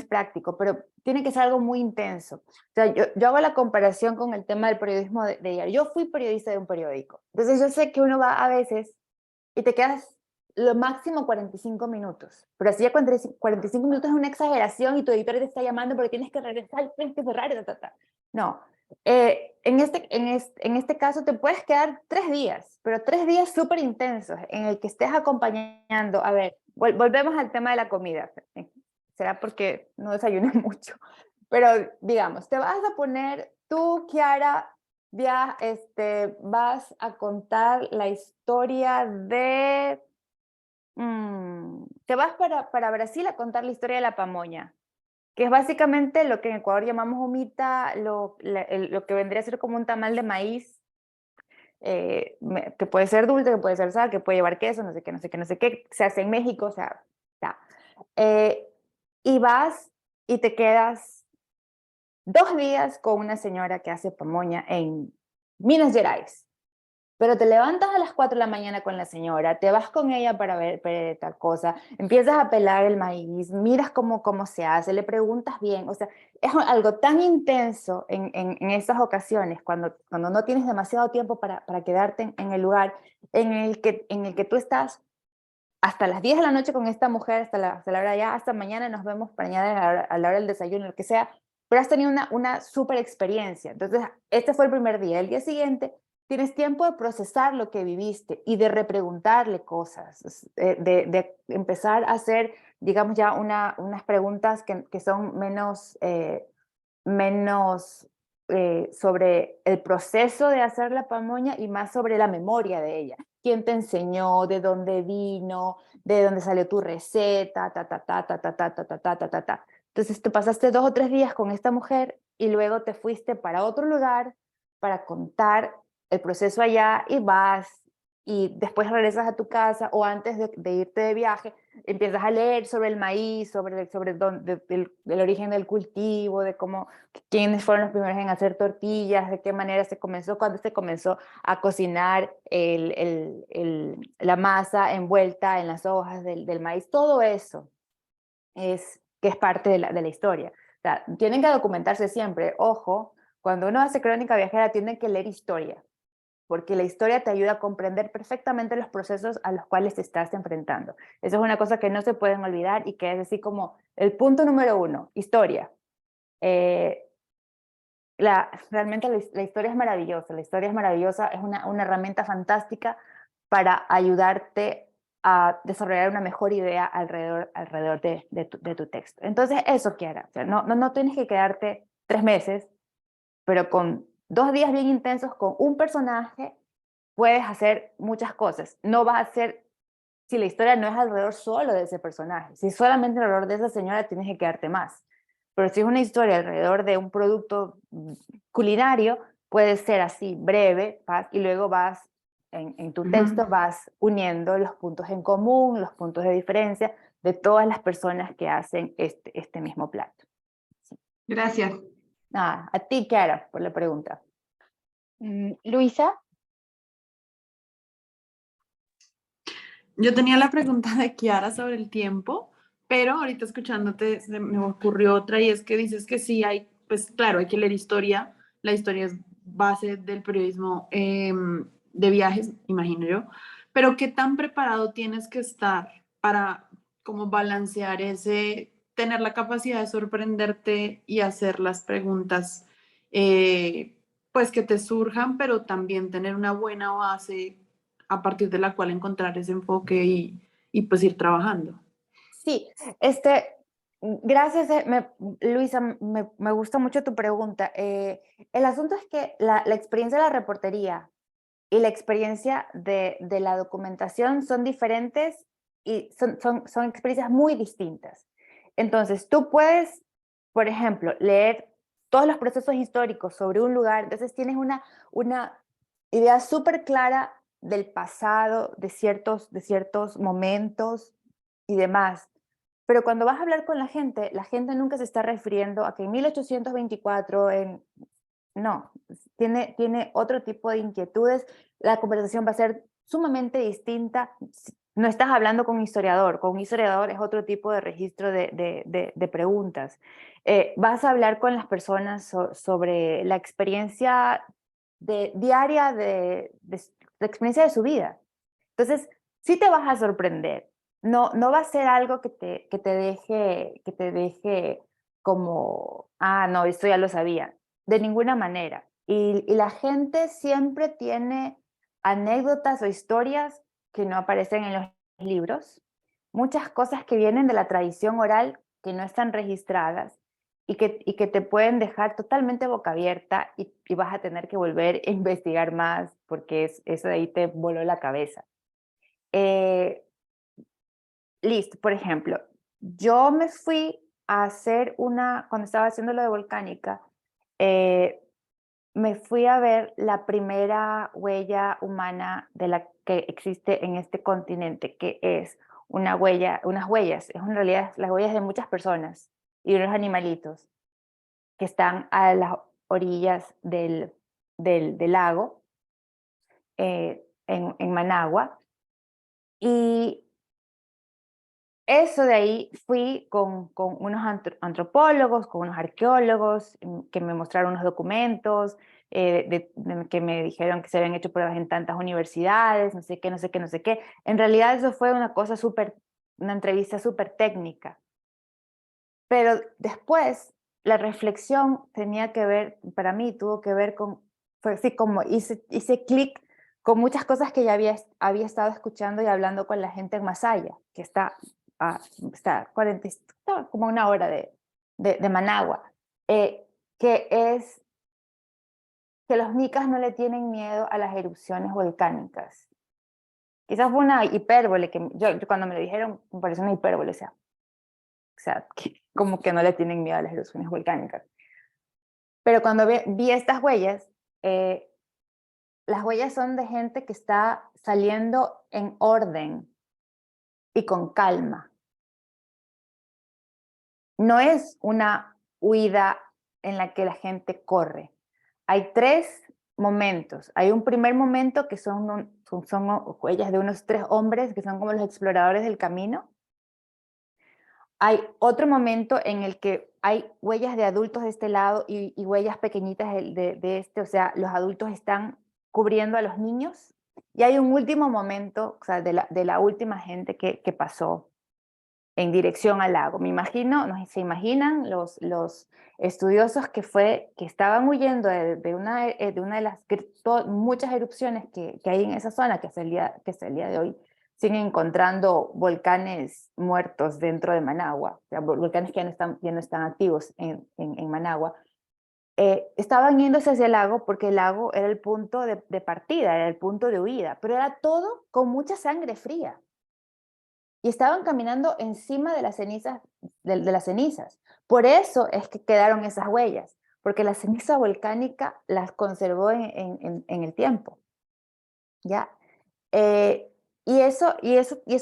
práctico, pero tiene que ser algo muy intenso. O sea, yo hago la comparación con el tema del periodismo de diario. Yo fui periodista de un periódico, entonces yo sé que uno va a veces y te quedas lo máximo 45 minutos, pero así ya 45 minutos es una exageración y tu editor te está llamando porque tienes que regresar, tienes que cerrar, No, en este caso te puedes quedar 3 días, pero 3 días súper intensos en el que estés acompañando. A ver, volvemos al tema de la comida. Será porque no desayuné mucho, pero digamos, te vas a poner tú, Kiara, vas a contar la historia de... te vas para Brasil a contar la historia de la pamoña, que es básicamente lo que en Ecuador llamamos humita, lo que vendría a ser como un tamal de maíz, que puede ser dulce, que puede ser sal, que puede llevar queso, no sé qué, se hace en México, o sea, ya. Y vas y te quedas 2 días con una señora que hace pamoña en Minas Gerais. Pero te levantas a las 4 de la mañana con la señora, te vas con ella para ver tal cosa, empiezas a pelar el maíz, miras cómo se hace, le preguntas bien. O sea, es algo tan intenso en esas ocasiones, cuando no tienes demasiado tiempo para quedarte en el lugar en el que tú estás hasta las 10 de la noche con esta mujer, hasta la hora ya, hasta mañana nos vemos para mañana a la hora del desayuno, lo que sea, pero has tenido una súper experiencia. Entonces, este fue el primer día. El día siguiente tienes tiempo de procesar lo que viviste y de repreguntarle cosas, de empezar a hacer, digamos, ya unas preguntas que son menos sobre el proceso de hacer la pamoña y más sobre la memoria de ella. ¿Quién te enseñó? ¿De dónde vino? ¿De dónde salió tu receta? Entonces te pasaste 2 o 3 días con esta mujer y luego te fuiste para otro lugar para contar el proceso allá, y vas y después regresas a tu casa, o antes de irte de viaje empiezas a leer sobre el maíz, sobre el origen del cultivo, de quiénes fueron los primeros en hacer tortillas, de qué manera se comenzó, cuándo se comenzó a cocinar la masa envuelta en las hojas del maíz. Todo eso es parte de la historia. O sea, tienen que documentarse siempre. Ojo, cuando uno hace crónica viajera tienen que leer historia, porque la historia te ayuda a comprender perfectamente los procesos a los cuales te estás enfrentando. Eso es una cosa que no se pueden olvidar y que es así como el punto número 1, historia. Realmente la historia es maravillosa, es una herramienta fantástica para ayudarte a desarrollar una mejor idea alrededor de tu texto. Entonces, eso, Kiara, o sea, no tienes que quedarte 3 meses, pero con 2 días bien intensos con un personaje, puedes hacer muchas cosas. No vas a hacer, si la historia no es alrededor solo de ese personaje, si solamente alrededor de esa señora, tienes que quedarte más. Pero si es una historia alrededor de un producto culinario, puede ser así, breve, y luego vas, en tu texto, vas uniendo los puntos en común, los puntos de diferencia de todas las personas que hacen este mismo plato. Sí.
Gracias.
A ti, Kiara, por la pregunta.
Luisa.
Yo tenía la pregunta de Kiara sobre el tiempo, pero ahorita escuchándote se me ocurrió otra y es que dices que sí hay, pues claro, hay que leer historia. La historia es base del periodismo de viajes, imagino yo. Pero ¿qué tan preparado tienes que estar para como balancear ese, tener la capacidad de sorprenderte y hacer las preguntas pues que te surjan, pero también tener una buena base a partir de la cual encontrar ese enfoque y pues ir trabajando?
Sí, gracias, Luisa, me gusta mucho tu pregunta. El asunto es que la experiencia de la reportería y la experiencia de la documentación son diferentes y son experiencias muy distintas. Entonces, tú puedes, por ejemplo, leer todos los procesos históricos sobre un lugar, entonces tienes una idea súper clara del pasado, de ciertos momentos y demás. Pero cuando vas a hablar con la gente nunca se está refiriendo a que en 1824, no, tiene otro tipo de inquietudes, la conversación va a ser sumamente distinta. No estás hablando con un historiador es otro tipo de registro de preguntas. Vas a hablar con las personas sobre la experiencia diaria la experiencia de su vida. Entonces, sí te vas a sorprender. No va a ser algo que te deje como, no, esto ya lo sabía. De ninguna manera. Y la gente siempre tiene anécdotas o historias que no aparecen en los libros, muchas cosas que vienen de la tradición oral que no están registradas y que te pueden dejar totalmente boca abierta y vas a tener que volver a investigar más porque eso de ahí te voló la cabeza. Listo, por ejemplo, yo me fui a hacer cuando estaba haciendo lo de Volcánica, me fui a ver la primera huella humana de la que existe en este continente, que es unas huellas, en realidad las huellas de muchas personas y unos animalitos que están a las orillas del lago en Managua. Y eso de ahí fui con unos antropólogos, con unos arqueólogos que me mostraron unos documentos, que me dijeron que se habían hecho pruebas en tantas universidades, no sé qué, no sé qué, no sé qué. En realidad eso fue una entrevista súper técnica. Pero después la reflexión tenía que ver, para mí tuvo que ver fue así como hice clic con muchas cosas que ya había estado escuchando y hablando con la gente en Masaya, que está como una hora de Managua, que es que los micas no le tienen miedo a las erupciones volcánicas. Quizás fue una hipérbole, que yo cuando me lo dijeron me pareció una hipérbole, o sea como que no le tienen miedo a las erupciones volcánicas. Pero cuando vi estas huellas, las huellas son de gente que está saliendo en orden y con calma. No es una huida en la que la gente corre. Hay 3 momentos. Hay un primer momento que son huellas de unos 3 hombres que son como los exploradores del camino. Hay otro momento en el que hay huellas de adultos de este lado y huellas pequeñitas de este, o sea, los adultos están cubriendo a los niños. Y hay un último momento, o sea, de la última gente que pasó en dirección al lago. Me imagino, no sé si se imaginan los estudiosos que estaban huyendo de una de las muchas erupciones que hay en esa zona, que hasta el día de hoy siguen encontrando volcanes muertos dentro de Managua, o sea, volcanes que ya no están activos en Managua. estaban yéndose hacia el lago porque el lago era el punto de partida, era el punto de huida, pero era todo con mucha sangre fría. Y estaban caminando encima de las cenizas, de las cenizas. Por eso es que quedaron esas huellas, porque la ceniza volcánica las conservó en el tiempo. ¿Ya? Y eso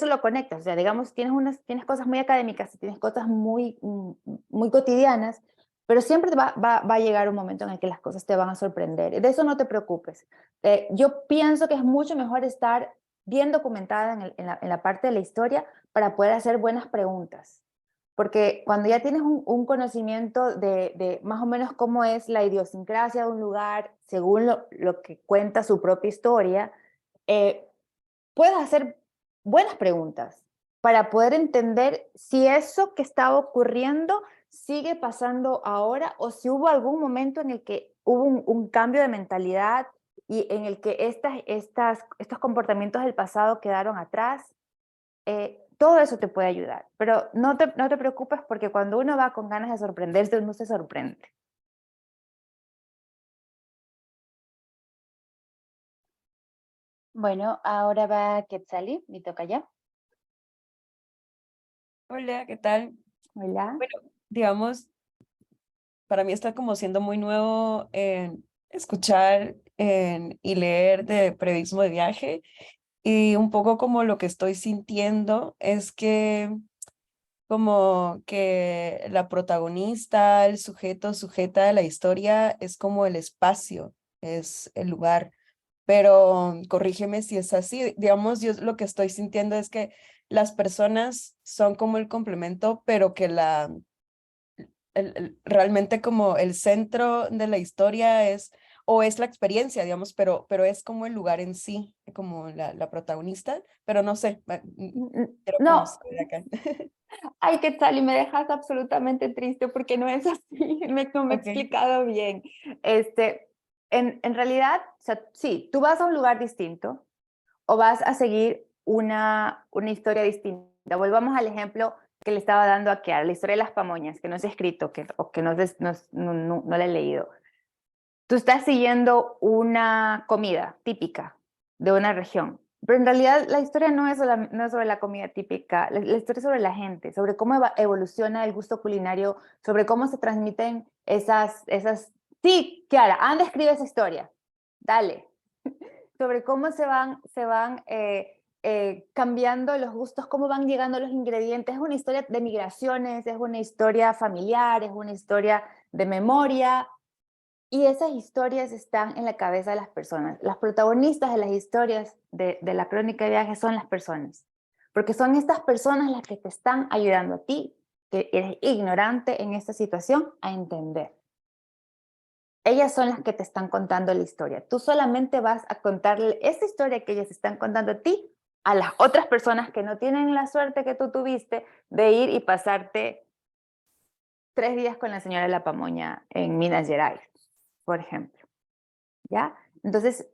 lo conectas. O sea, digamos, tienes cosas muy académicas, tienes cosas muy cotidianas, pero siempre va a llegar un momento en el que las cosas te van a sorprender. De eso no te preocupes. Yo pienso que es mucho mejor estar bien documentada en la parte de la historia para poder hacer buenas preguntas. Porque cuando ya tienes un conocimiento de más o menos cómo es la idiosincrasia de un lugar, según lo que cuenta su propia historia, puedes hacer buenas preguntas para poder entender si eso que estaba ocurriendo sigue pasando ahora o si hubo algún momento en el que hubo un cambio de mentalidad y en el que estos comportamientos del pasado quedaron atrás. Todo eso te puede ayudar, pero no te preocupes porque cuando uno va con ganas de sorprenderse, uno se sorprende.
Bueno, ahora va Quetzali, me toca ya.
Hola, ¿qué tal?
Hola.
Bueno, digamos, para mí está como siendo muy nuevo en escuchar y leer de periodismo de viaje y un poco como lo que estoy sintiendo es que como que la protagonista, el sujeto, sujeta de la historia es como el espacio, es el lugar. Pero corrígeme si es así. Digamos, yo lo que estoy sintiendo es que las personas son como el complemento, pero que realmente como el centro de la historia es, o es la experiencia, digamos, pero es como el lugar en sí, como la protagonista, pero no sé, quiero como
No,
saber acá.
ay, ¿qué tal? Y me dejas absolutamente triste porque no es así, no me he
Ok,
explicado bien. En realidad, o sea, sí, tú vas a un lugar distinto o vas a seguir una historia distinta. Volvamos al ejemplo que le estaba dando a Kiara, la historia de las pamoñas, que no se ha escrito o que no la he leído. Tú estás siguiendo una comida típica de una región, pero en realidad la historia no es sobre la comida típica, la historia es sobre la gente, sobre cómo evoluciona el gusto culinario, sobre cómo se transmiten esas... Sí, Kiara, anda, escribe esa historia, dale. Sobre cómo se van cambiando los gustos, cómo van llegando los ingredientes. Es una historia de migraciones, es una historia familiar, es una historia de memoria, y esas historias están en la cabeza de las personas. Las protagonistas de las historias de la crónica de viaje son las personas, porque son estas personas las que te están ayudando a ti, que eres ignorante en esta situación, a entender. Ellas son las que te están contando la historia. Tú solamente vas a contarle esa historia que ellas están contando a ti, a las otras personas que no tienen la suerte que tú tuviste de ir y pasarte 3 días con la señora de la Pamoña en Minas Gerais, por ejemplo. ¿Ya? Entonces,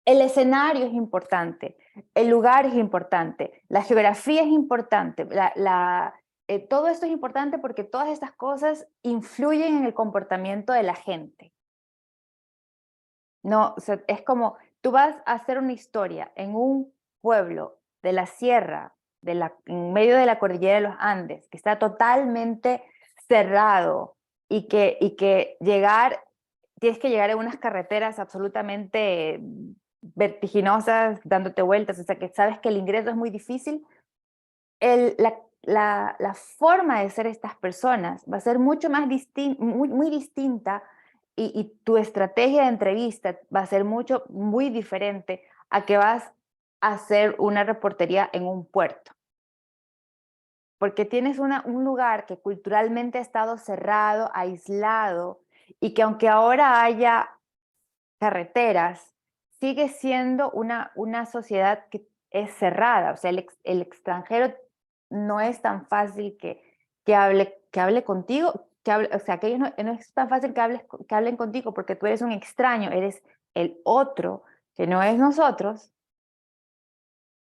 el escenario es importante, el lugar es importante, la geografía es importante, todo esto es importante porque todas estas cosas influyen en el comportamiento de la gente. No, o sea, es como, tú vas a hacer una historia en un pueblo de la sierra, en medio de la cordillera de los Andes, que está totalmente cerrado y que tienes que llegar en unas carreteras absolutamente vertiginosas, dándote vueltas, o sea, que sabes que el ingreso es muy difícil. La forma de ser estas personas va a ser mucho más muy distinta y tu estrategia de entrevista va a ser muy diferente a que vas a hacer una reportería en un puerto. Porque tienes un lugar que culturalmente ha estado cerrado, aislado, y que aunque ahora haya carreteras, sigue siendo una sociedad que es cerrada. O sea, el extranjero no es tan fácil que hable contigo, o sea, que ellos no es tan fácil que hablen contigo porque tú eres un extraño, eres el otro, que no es nosotros,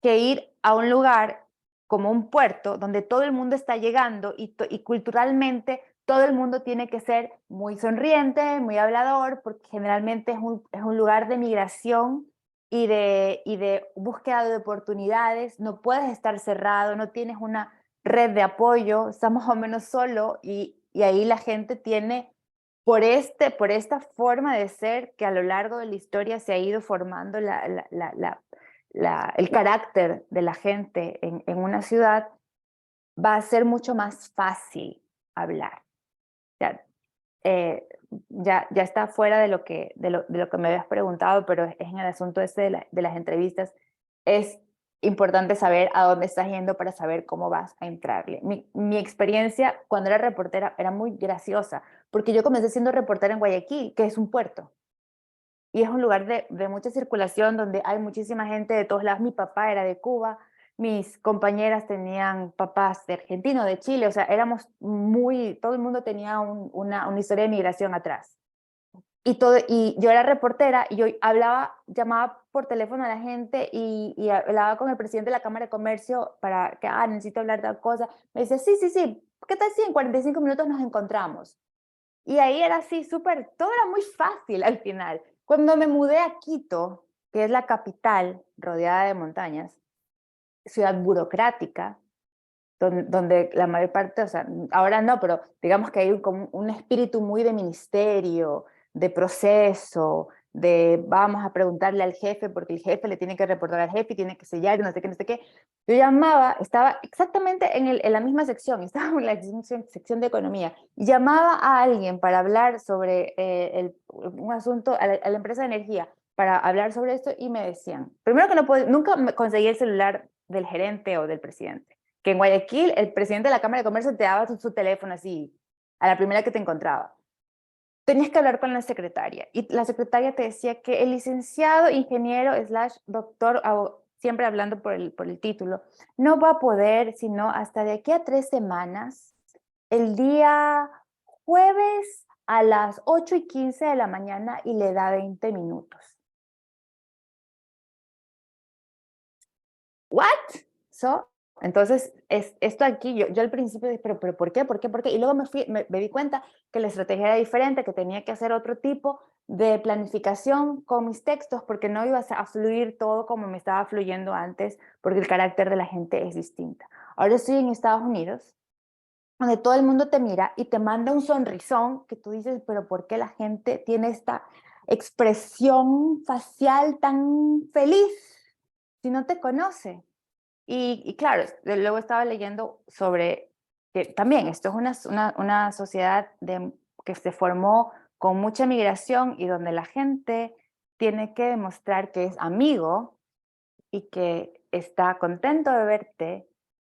que ir a un lugar como un puerto donde todo el mundo está llegando y culturalmente todo el mundo tiene que ser muy sonriente, muy hablador, porque generalmente es un lugar de migración y de búsqueda de oportunidades. No puedes estar cerrado, no tienes una red de apoyo, estás más o menos solo, y ahí la gente tiene, por esta forma de ser que a lo largo de la historia se ha ido formando el carácter de la gente en una ciudad, va a ser mucho más fácil hablar. Ya está fuera de lo que me habías preguntado, pero es en el asunto de las entrevistas. Es importante saber a dónde estás yendo para saber cómo vas a entrarle. Mi experiencia cuando era reportera era muy graciosa, porque yo comencé siendo reportera en Guayaquil, que es un puerto, y es un lugar de mucha circulación donde hay muchísima gente de todos lados. Mi papá era de Cuba, mis compañeras tenían papás de Argentina, de Chile, o sea, todo el mundo tenía una historia de migración atrás. Y yo era reportera y yo llamaba por teléfono a la gente y hablaba con el presidente de la Cámara de Comercio para que, necesito hablar de tal cosa. Me decía, sí, ¿qué tal si en 45 minutos nos encontramos? Y ahí era así, todo era muy fácil al final. Cuando me mudé a Quito, que es la capital rodeada de montañas, ciudad burocrática, donde la mayor parte, o sea, ahora no, pero digamos que hay como un espíritu muy de ministerio, de proceso, de vamos a preguntarle al jefe, porque el jefe le tiene que reportar al jefe y tiene que sellar y no sé qué, no sé qué. Yo llamaba, estaba exactamente en la misma sección, estaba en la sección de economía, y llamaba a alguien para hablar sobre un asunto, a la empresa de energía, para hablar sobre esto, y me decían, primero que nunca conseguí el celular del gerente o del presidente, que en Guayaquil el presidente de la Cámara de Comercio te daba su teléfono así, a la primera que te encontraba. Tenías que hablar con la secretaria, y la secretaria te decía que el licenciado, ingeniero, doctor, siempre hablando por el título, no va a poder sino hasta de aquí a 3 semanas, el día jueves a las 8:15 de la mañana, y le da 20 minutos. ¿What? Entonces, esto aquí, yo al principio dije, pero ¿por qué? ¿Por qué? ¿Por qué? Y luego me di cuenta que la estrategia era diferente, que tenía que hacer otro tipo de planificación con mis textos, porque no iba a fluir todo como me estaba fluyendo antes, porque el carácter de la gente es distinta. Ahora estoy en Estados Unidos, donde todo el mundo te mira y te manda un sonrisón que tú dices, pero ¿por qué la gente tiene esta expresión facial tan feliz si no te conoce? Y claro, luego estaba leyendo sobre que también esto es una sociedad que se formó con mucha migración y donde la gente tiene que demostrar que es amigo y que está contento de verte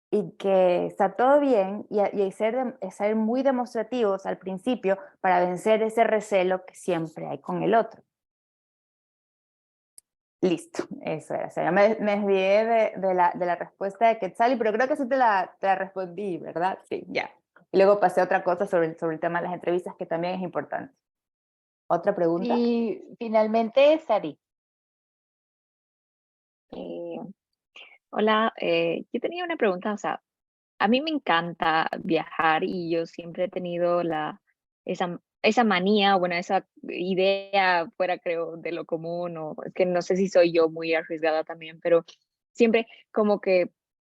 y que está todo bien, y ser muy demostrativos al principio para vencer ese recelo que siempre hay con el otro. Listo, eso era. O sea, me desvié de la respuesta de Quetzali, pero creo que sí te la respondí, ¿verdad? Sí, ya. Y luego pasé a otra cosa sobre el tema de las entrevistas, que también es importante. ¿Otra pregunta?
Y finalmente, Sari.
Hola, yo tenía una pregunta, o sea, a mí me encanta viajar y yo siempre he tenido esa manía, bueno, esa idea fuera, creo, de lo común, o es que no sé si soy yo muy arriesgada también, pero siempre como que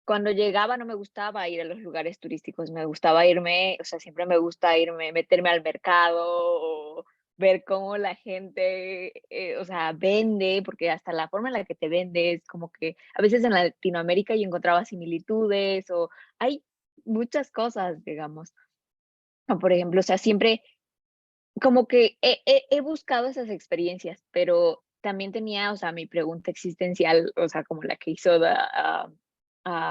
cuando llegaba no me gustaba ir a los lugares turísticos, me gustaba irme, o sea, siempre me gusta irme, meterme al mercado o ver cómo la gente, o sea, vende, porque hasta la forma en la que te vendes, como que a veces en Latinoamérica yo encontraba similitudes o hay muchas cosas, digamos. O por ejemplo, o sea, siempre como que he buscado esas experiencias, pero también tenía, o sea, mi pregunta existencial, o sea, como la que hizo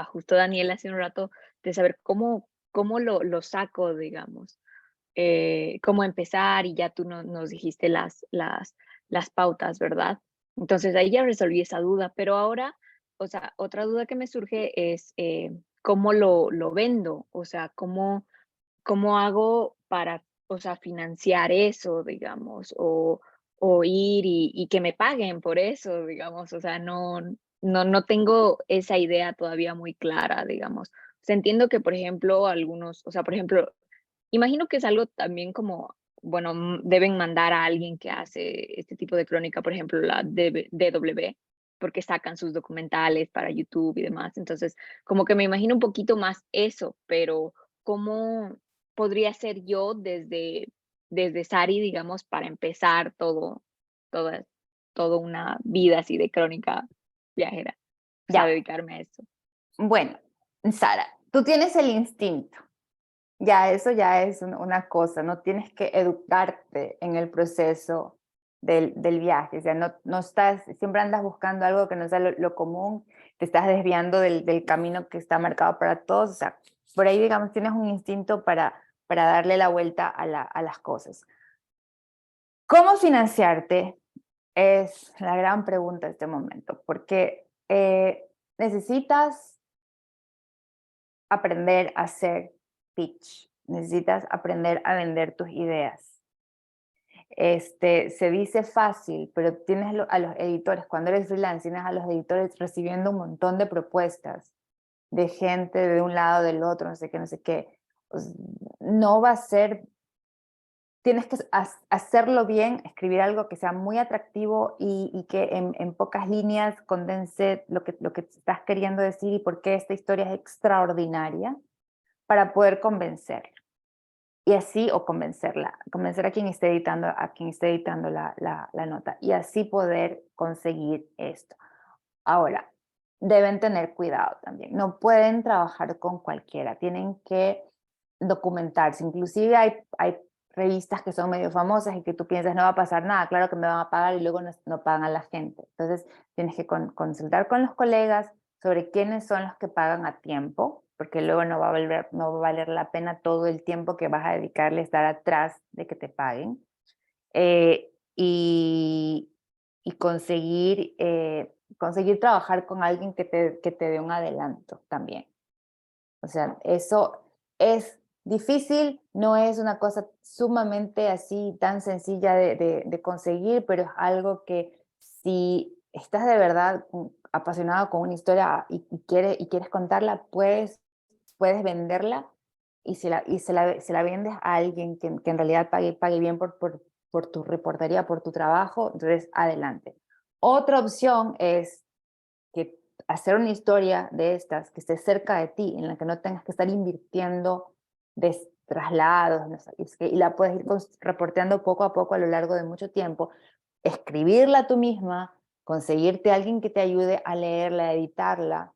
justo Daniel hace un rato, de saber cómo lo saco, digamos, cómo empezar, y ya tú nos dijiste las pautas, ¿verdad? Entonces ahí ya resolví esa duda, pero ahora, o sea, otra duda que me surge es cómo lo vendo, o sea, cómo hago para, o sea, financiar eso, digamos, o ir y que me paguen por eso, digamos, o sea, no tengo esa idea todavía muy clara, digamos. O sea, entiendo que, por ejemplo, algunos, o sea, por ejemplo, imagino que es algo también como, bueno, deben mandar a alguien que hace este tipo de crónica, por ejemplo, la DW, porque sacan sus documentales para YouTube y demás. Entonces, como que me imagino un poquito más eso, pero ¿cómo podría ser yo desde Sari, digamos, para empezar toda, toda una vida así de crónica viajera? O sea,
Ya,
dedicarme a eso.
bueno, Sara, tú tienes el instinto. Ya, eso ya es una cosa, no tienes que educarte en el proceso del viaje, o sea, no estás, siempre andas buscando algo que no sea lo común, te estás desviando del camino que está marcado para todos, o sea, por ahí, digamos, tienes un instinto para darle la vuelta a las cosas. ¿Cómo financiarte? Es la gran pregunta de este momento, porque necesitas aprender a hacer pitch, necesitas aprender a vender tus ideas. Se dice fácil, pero tienes a los editores, cuando eres freelance, tienes a los editores recibiendo un montón de propuestas de gente de un lado, del otro, no sé qué. Pues, no va a ser, tienes que hacerlo bien, escribir algo que sea muy atractivo y que en pocas líneas condense lo que estás queriendo decir y por qué esta historia es extraordinaria para poder convencerla. Y así, o convencer a quien esté editando, la nota, y así poder conseguir esto. Ahora, deben tener cuidado también, no pueden trabajar con cualquiera, tienen que documentarse, inclusive hay revistas que son medio famosas y que tú piensas no va a pasar nada, claro que me van a pagar y luego no pagan a la gente. Entonces tienes que consultar con los colegas sobre quiénes son los que pagan a tiempo, porque luego no va a valer la pena todo el tiempo que vas a dedicarle a estar atrás de que te paguen. Y conseguir trabajar con alguien que te dé un adelanto también. O sea, eso es difícil, no es una cosa sumamente así tan sencilla de conseguir, pero es algo que si estás de verdad apasionado con una historia y quieres contarla, puedes venderla y se la vendes a alguien que en realidad pague bien por tu reportería, por tu trabajo, entonces adelante. Otra opción es que hacer una historia de estas que esté cerca de ti, en la que no tengas que estar invirtiendo de traslados, no sé, y la puedes ir reporteando poco a poco a lo largo de mucho tiempo, escribirla tú misma, conseguirte a alguien que te ayude a leerla, a editarla,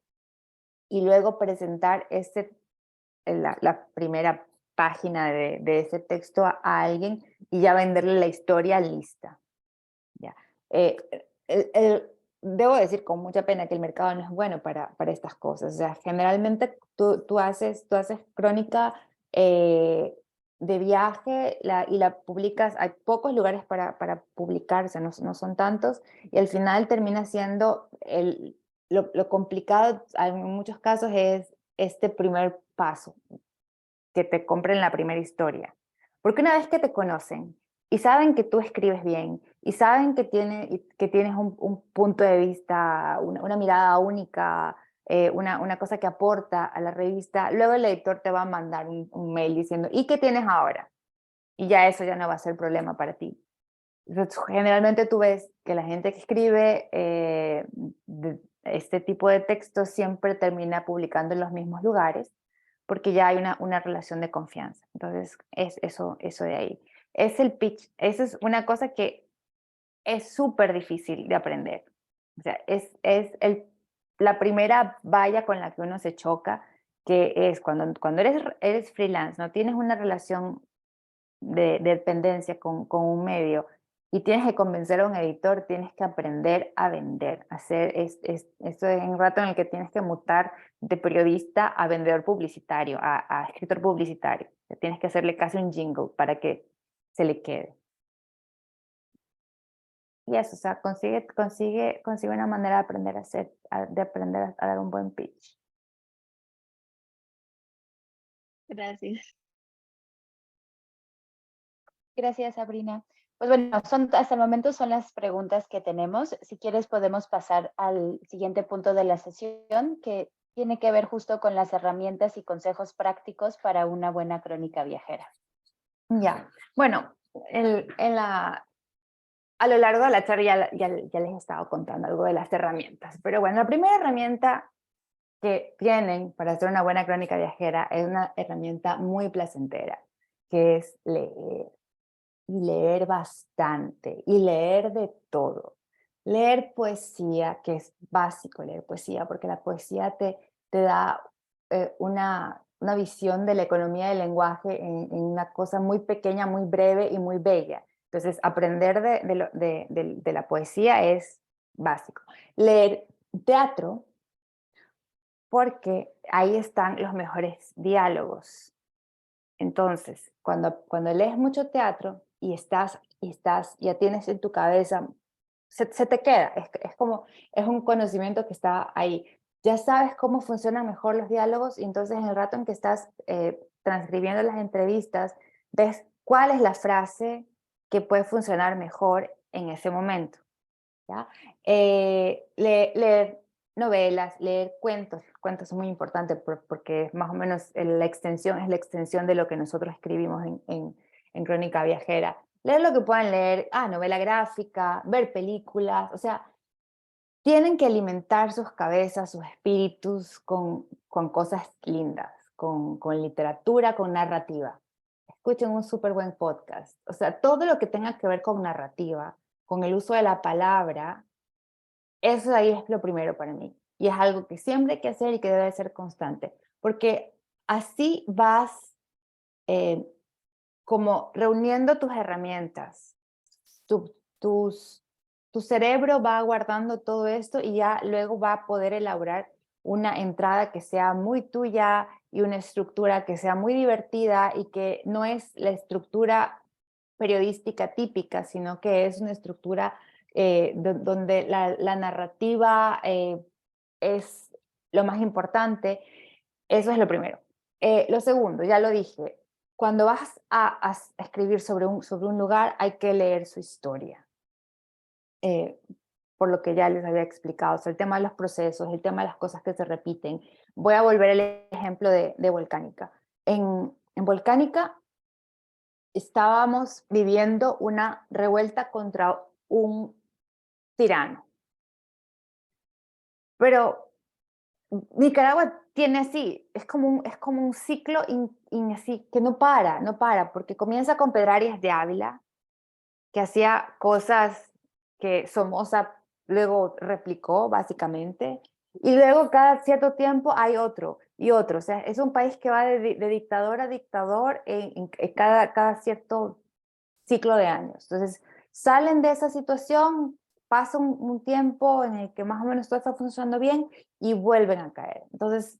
y luego presentar la primera página de ese texto a alguien y ya venderle la historia lista. Ya. Debo decir con mucha pena que el mercado no es bueno para estas cosas. O sea, generalmente tú haces crónica de viaje y la publicas, hay pocos lugares para publicar, o sea, no son tantos, y al final termina siendo lo complicado en muchos casos es este primer paso, que te compren la primera historia. Porque una vez que te conocen y saben que tú escribes bien y saben que tienes un punto de vista, una mirada única, una cosa que aporta a la revista, luego el editor te va a mandar un mail diciendo, ¿y qué tienes ahora? Y ya eso ya no va a ser problema para ti. Entonces, generalmente tú ves que la gente que escribe este tipo de textos siempre termina publicando en los mismos lugares, porque ya hay una relación de confianza. Entonces, es eso de ahí. Es el pitch. Esa es una cosa que es súper difícil de aprender. O sea, es la primera valla con la que uno se choca, que es cuando eres freelance, no tienes una relación de dependencia con un medio y tienes que convencer a un editor, tienes que aprender a vender, esto es un rato en el que tienes que mutar de periodista a vendedor publicitario, a escritor publicitario. Tienes que hacerle casi un jingle para que se le quede. Y eso, o sea, consigue una manera de aprender a dar un buen pitch.
Gracias.
Gracias, Sabrina. Pues bueno, hasta el momento son las preguntas que tenemos. Si quieres podemos pasar al siguiente punto de la sesión, que tiene que ver justo con las herramientas y consejos prácticos para una buena crónica viajera. Ya, bueno, a lo largo de la charla ya les he estado contando algo de las herramientas, pero bueno, la primera herramienta que tienen para hacer una buena crónica viajera es una herramienta muy placentera, que es leer. Y leer bastante, y leer de todo. Leer poesía, que es básico leer poesía, porque la poesía te da una visión de la economía del lenguaje en una cosa muy pequeña, muy breve y muy bella. Entonces, aprender de la poesía es básico. Leer teatro, porque ahí están los mejores diálogos. Entonces, cuando lees mucho teatro y ya tienes en tu cabeza, se te queda, es un conocimiento que está ahí. Ya sabes cómo funcionan mejor los diálogos y entonces en el rato en que estás transcribiendo las entrevistas, ves cuál es la frase que puede funcionar mejor en ese momento. ¿Ya? Leer novelas, leer cuentos. Cuentos es muy importante porque más o menos es la extensión de lo que nosotros escribimos en Crónica Viajera. Leer lo que puedan leer, novela gráfica, ver películas, o sea, tienen que alimentar sus cabezas, sus espíritus con cosas lindas, con literatura, con narrativa. Escuchen un súper buen podcast. O sea, todo lo que tenga que ver con narrativa, con el uso de la palabra, eso ahí es lo primero para mí. Y es algo que siempre hay que hacer y que debe ser constante. Porque así vas como reuniendo tus herramientas. Tu cerebro va guardando todo esto y ya luego va a poder elaborar una entrada que sea muy tuya y una estructura que sea muy divertida y que no es la estructura periodística típica, sino que es una estructura donde la narrativa es lo más importante. Eso es lo primero. Lo segundo, ya lo dije, cuando vas a escribir sobre un lugar hay que leer su historia. Por lo que ya les había explicado, o sea, el tema de los procesos, el tema de las cosas que se repiten. Voy a volver al ejemplo de Volcánica. En Volcánica estábamos viviendo una revuelta contra un tirano. Pero Nicaragua tiene así, es como un ciclo así, que no para, porque comienza con Pedrarias de Ávila, que hacía cosas que Somoza luego replicó, básicamente, y luego cada cierto tiempo hay otro y otro. O sea, es un país que va de dictador a dictador en cada cierto ciclo de años. Entonces, salen de esa situación, pasa un tiempo en el que más o menos todo está funcionando bien y vuelven a caer. Entonces,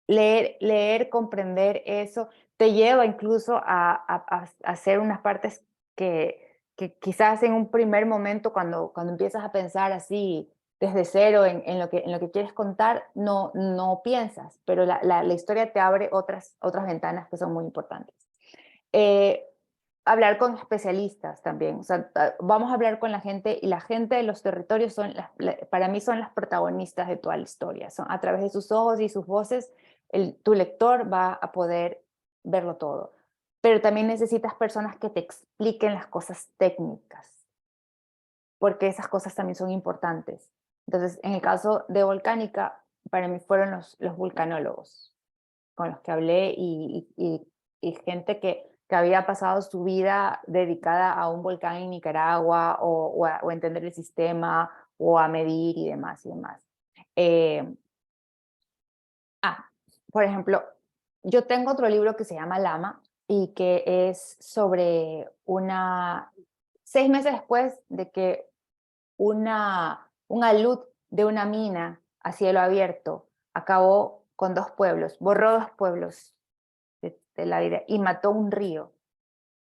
leer, comprender eso, te lleva incluso a hacer unas partes que quizás en un primer momento, cuando empiezas a pensar así desde cero en lo que quieres contar, no piensas, pero la historia te abre otras ventanas que son muy importantes. Hablar con especialistas también, o sea, vamos a hablar con la gente y la gente de los territorios para mí son las protagonistas de toda la historia, son a través de sus ojos y sus voces, tu lector va a poder verlo todo, pero también necesitas personas que te expliquen las cosas técnicas, porque esas cosas también son importantes. Entonces, en el caso de Volcánica, para mí fueron los vulcanólogos con los que hablé y gente que había pasado su vida dedicada a un volcán en Nicaragua o a entender el sistema o a medir y demás y demás. Por ejemplo, yo tengo otro libro que se llama Lama y que es sobre 6 meses después de que un alud de una mina a cielo abierto acabó con 2 pueblos, borró 2 pueblos de la vida y mató un río.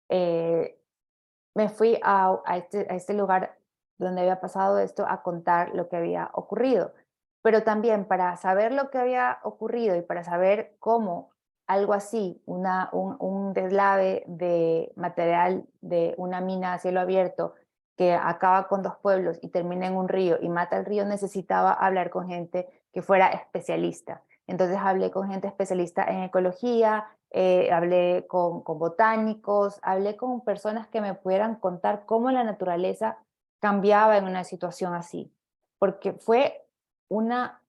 Me fui a este lugar donde había pasado esto a contar lo que había ocurrido. Pero también para saber lo que había ocurrido y para saber cómo algo así, un deslave de material de una mina a cielo abierto que acaba con 2 pueblos y termina en un río y mata el río, necesitaba hablar con gente que fuera especialista. Entonces hablé con gente especialista en ecología, hablé con botánicos, hablé con personas que me pudieran contar cómo la naturaleza cambiaba en una situación así, porque fue una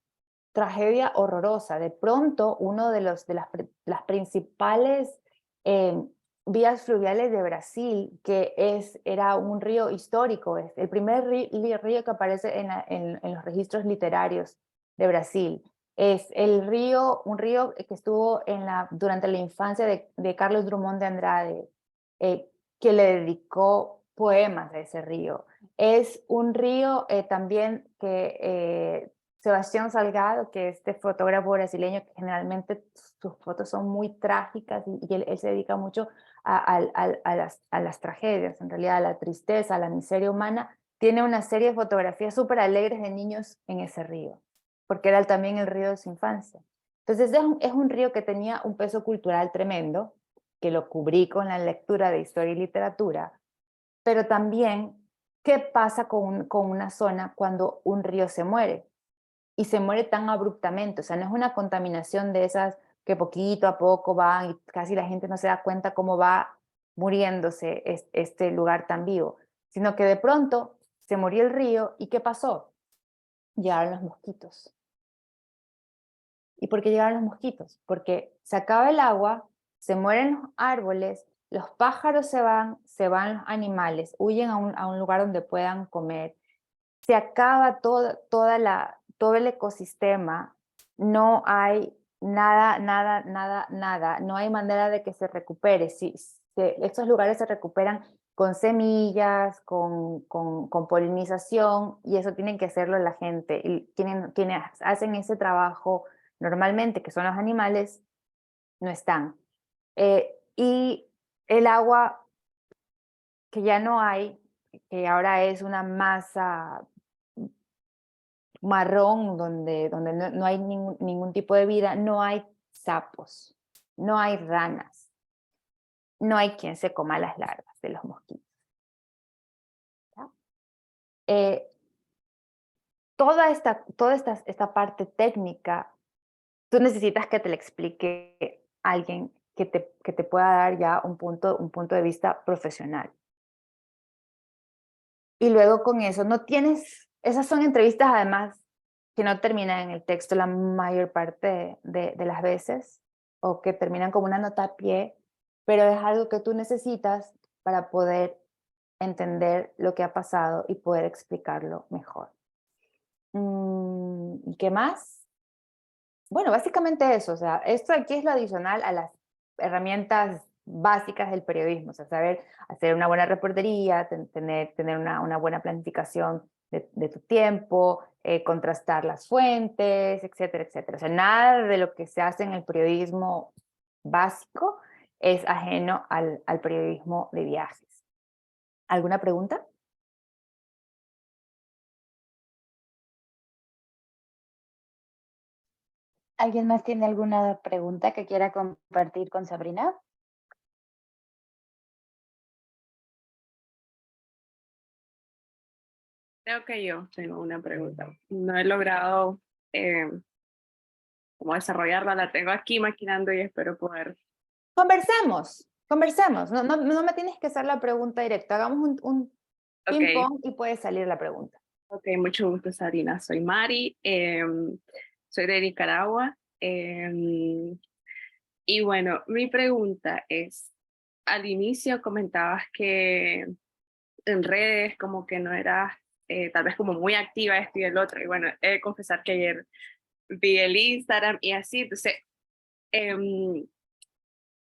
tragedia horrorosa. De pronto, uno de las principales vías fluviales de Brasil, que era un río histórico, es el primer río que aparece en los registros literarios de Brasil. Es un río que estuvo durante la infancia de Carlos Drummond de Andrade, que le dedicó poemas a ese río. Es un río también que Sebastián Salgado, que es este fotógrafo brasileño, que generalmente sus fotos son muy trágicas y él se dedica mucho a las tragedias, en realidad a la tristeza, a la miseria humana, tiene una serie de fotografías súper alegres de niños en ese río, porque era también el río de su infancia. Entonces es un río que tenía un peso cultural tremendo, que lo cubrí con la lectura de historia y literatura, pero también, ¿qué pasa con una zona cuando un río se muere? Y se muere tan abruptamente, o sea, no es una contaminación de esas que poquito a poco van y casi la gente no se da cuenta cómo va muriéndose este lugar tan vivo, sino que de pronto se murió el río y ¿qué pasó? Llegaron los mosquitos. ¿Y por qué llegaron los mosquitos? Porque se acaba el agua, se mueren los árboles, los pájaros se van los animales, huyen a un lugar donde puedan comer, se acaba todo el ecosistema, no hay nada, no hay manera de que se recupere. Estos lugares se recuperan con semillas, con polinización, y eso tienen que hacerlo la gente. Y quienes hacen ese trabajo normalmente, que son los animales, no están. Y el agua que ya no hay, que ahora es una masa marrón donde no hay ningún tipo de vida, no hay sapos, no hay ranas, no hay quien se coma las larvas de los mosquitos. Toda esta parte técnica, tú necesitas que te la explique alguien que te pueda dar ya un punto de vista profesional. Y luego con eso esas son entrevistas además que no terminan en el texto la mayor parte de las veces, o que terminan como una nota a pie, pero es algo que tú necesitas para poder entender lo que ha pasado y poder explicarlo mejor. ¿Y qué más? Bueno, básicamente eso, o sea, esto aquí es lo adicional a las herramientas básicas del periodismo, o sea, saber hacer una buena reportería, tener una buena planificación de tu tiempo, contrastar las fuentes, etcétera, etcétera. O sea, nada de lo que se hace en el periodismo básico es ajeno al periodismo de viajes. ¿Alguna pregunta?
¿Alguien más tiene alguna pregunta que quiera compartir con Sabrina?
Creo que yo tengo una pregunta. No he logrado como desarrollarla, la tengo aquí maquinando y espero poder.
Conversemos. No me tienes que hacer la pregunta directa. Hagamos un ping-pong y puede salir la pregunta.
Ok, mucho gusto, Sabrina. Soy Mari, soy de Nicaragua. Y bueno, mi pregunta es, al inicio comentabas que en redes como que no eras tal vez como muy activa esto y el otro. Y bueno, he de confesar que ayer vi el Instagram y así, entonces,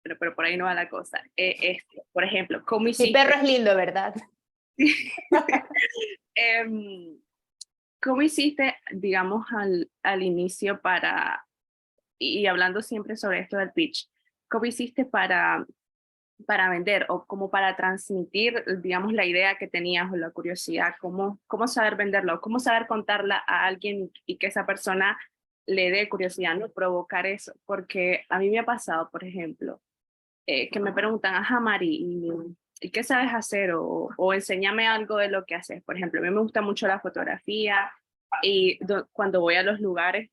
pero por ahí no va la cosa. Por ejemplo, ¿cómo hiciste?
Mi perro es lindo, ¿verdad?
¿Cómo hiciste, digamos, al inicio y hablando siempre sobre esto del pitch, cómo hiciste para vender o como para transmitir, digamos, la idea que tenías o la curiosidad, cómo saber venderla o cómo saber contarla a alguien y que esa persona le dé curiosidad, no provocar eso? Porque a mí me ha pasado, por ejemplo, que me preguntan, ajá, Mari, ¿y qué sabes hacer? O enséñame algo de lo que haces. Por ejemplo, a mí me gusta mucho la fotografía y cuando voy a los lugares,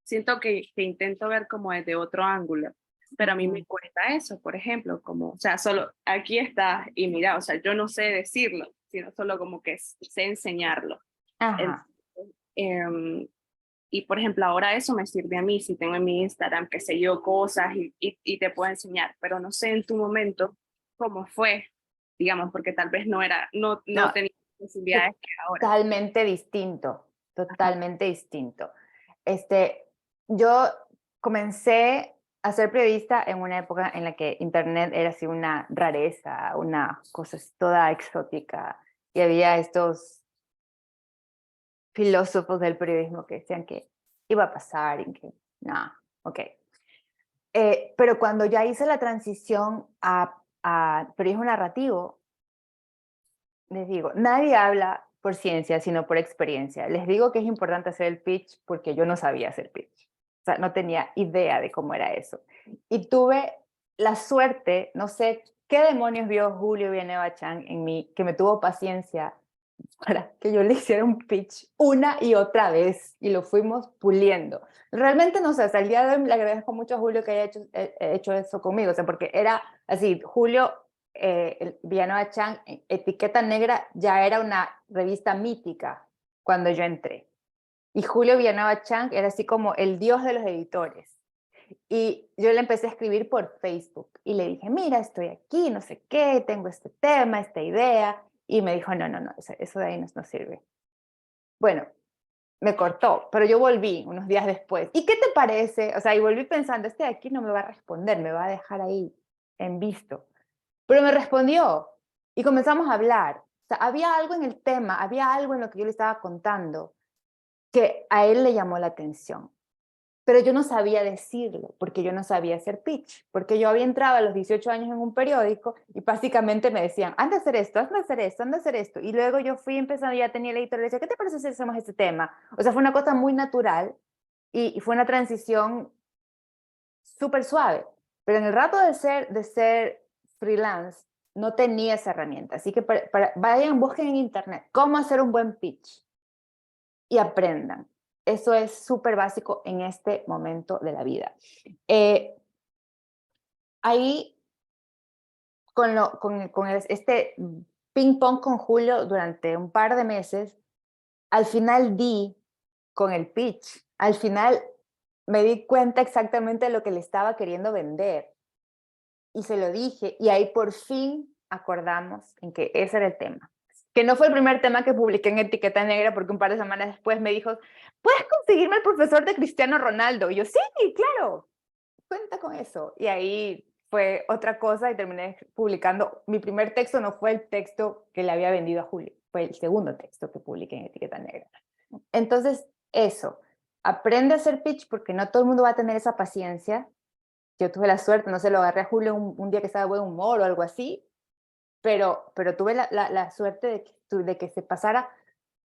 siento que intento ver como desde otro ángulo. pero a mí me cuesta eso, por ejemplo, como, o sea, solo aquí está y mira, o sea, yo no sé decirlo, sino solo como que sé enseñarlo.
Ajá.
Em, y por ejemplo, ahora eso me sirve a mí, si tengo en mi Instagram, que sé yo, cosas y te puedo enseñar, pero no sé en tu momento cómo fue, digamos, porque tal vez no
No,
tenía posibilidades que ahora.
totalmente distinto, totalmente distinto. Yo comencé a ser periodista en una época en la que Internet era así una rareza, una cosa toda exótica, y había estos filósofos del periodismo que decían que iba a pasar y que, no, ok. Pero cuando ya hice la transición a periodismo narrativo, les digo, nadie habla por ciencia, sino por experiencia. Les digo que es importante hacer el pitch porque yo no sabía hacer pitch. O sea, no tenía idea de cómo era eso. Y tuve la suerte, no sé qué demonios vio Julio Villanueva Chan en mí, que me tuvo paciencia para que yo le hiciera un pitch una y otra vez y lo fuimos puliendo. Realmente no sé, hasta el día de hoy le agradezco mucho a Julio que haya hecho eso conmigo, o sea, porque era así, Julio Villanueva Chan, Etiqueta Negra, ya era una revista mítica cuando yo entré. Y Julio Villanueva Chan era así como el dios de los editores. Y yo le empecé a escribir por Facebook y le dije, mira, estoy aquí, no sé qué, tengo este tema, esta idea. Y me dijo, no, eso de ahí no sirve. Bueno, me cortó, pero yo volví unos días después. ¿Y qué te parece? O sea, y volví pensando, este de aquí no me va a responder, me va a dejar ahí en visto. Pero me respondió y comenzamos a hablar. O sea, había algo en el tema, había algo en lo que yo le estaba contando que a él le llamó la atención. Pero yo no sabía decirlo, porque yo no sabía hacer pitch, porque yo había entrado a los 18 años en un periódico y básicamente me decían, anda a hacer esto, anda a hacer esto, anda a hacer esto. Y luego yo fui empezando, ya tenía el editor y le decía, ¿qué te parece si hacemos este tema? O sea, fue una cosa muy natural y fue una transición súper suave. Pero en el rato de ser freelance, no tenía esa herramienta. Así que vayan, busquen en internet cómo hacer un buen pitch y aprendan. Eso es súper básico en este momento de la vida. Ahí, este ping pong con Julio durante un par de meses, al final di con el pitch. Al final me di cuenta exactamente de lo que le estaba queriendo vender. Y se lo dije, y ahí por fin acordamos en que ese era el tema. Que no fue el primer tema que publiqué en Etiqueta Negra, porque un par de semanas después me dijo, ¿puedes conseguirme el profesor de Cristiano Ronaldo? Y yo, sí, claro, cuenta con eso. Y ahí fue otra cosa y terminé publicando. Mi primer texto no fue el texto que le había vendido a Julio, fue el segundo texto que publiqué en Etiqueta Negra. Entonces, eso, aprende a hacer pitch porque no todo el mundo va a tener esa paciencia. Yo tuve la suerte, no sé, lo agarré a Julio un día que estaba de buen humor o algo así, pero tuve la suerte de que se pasara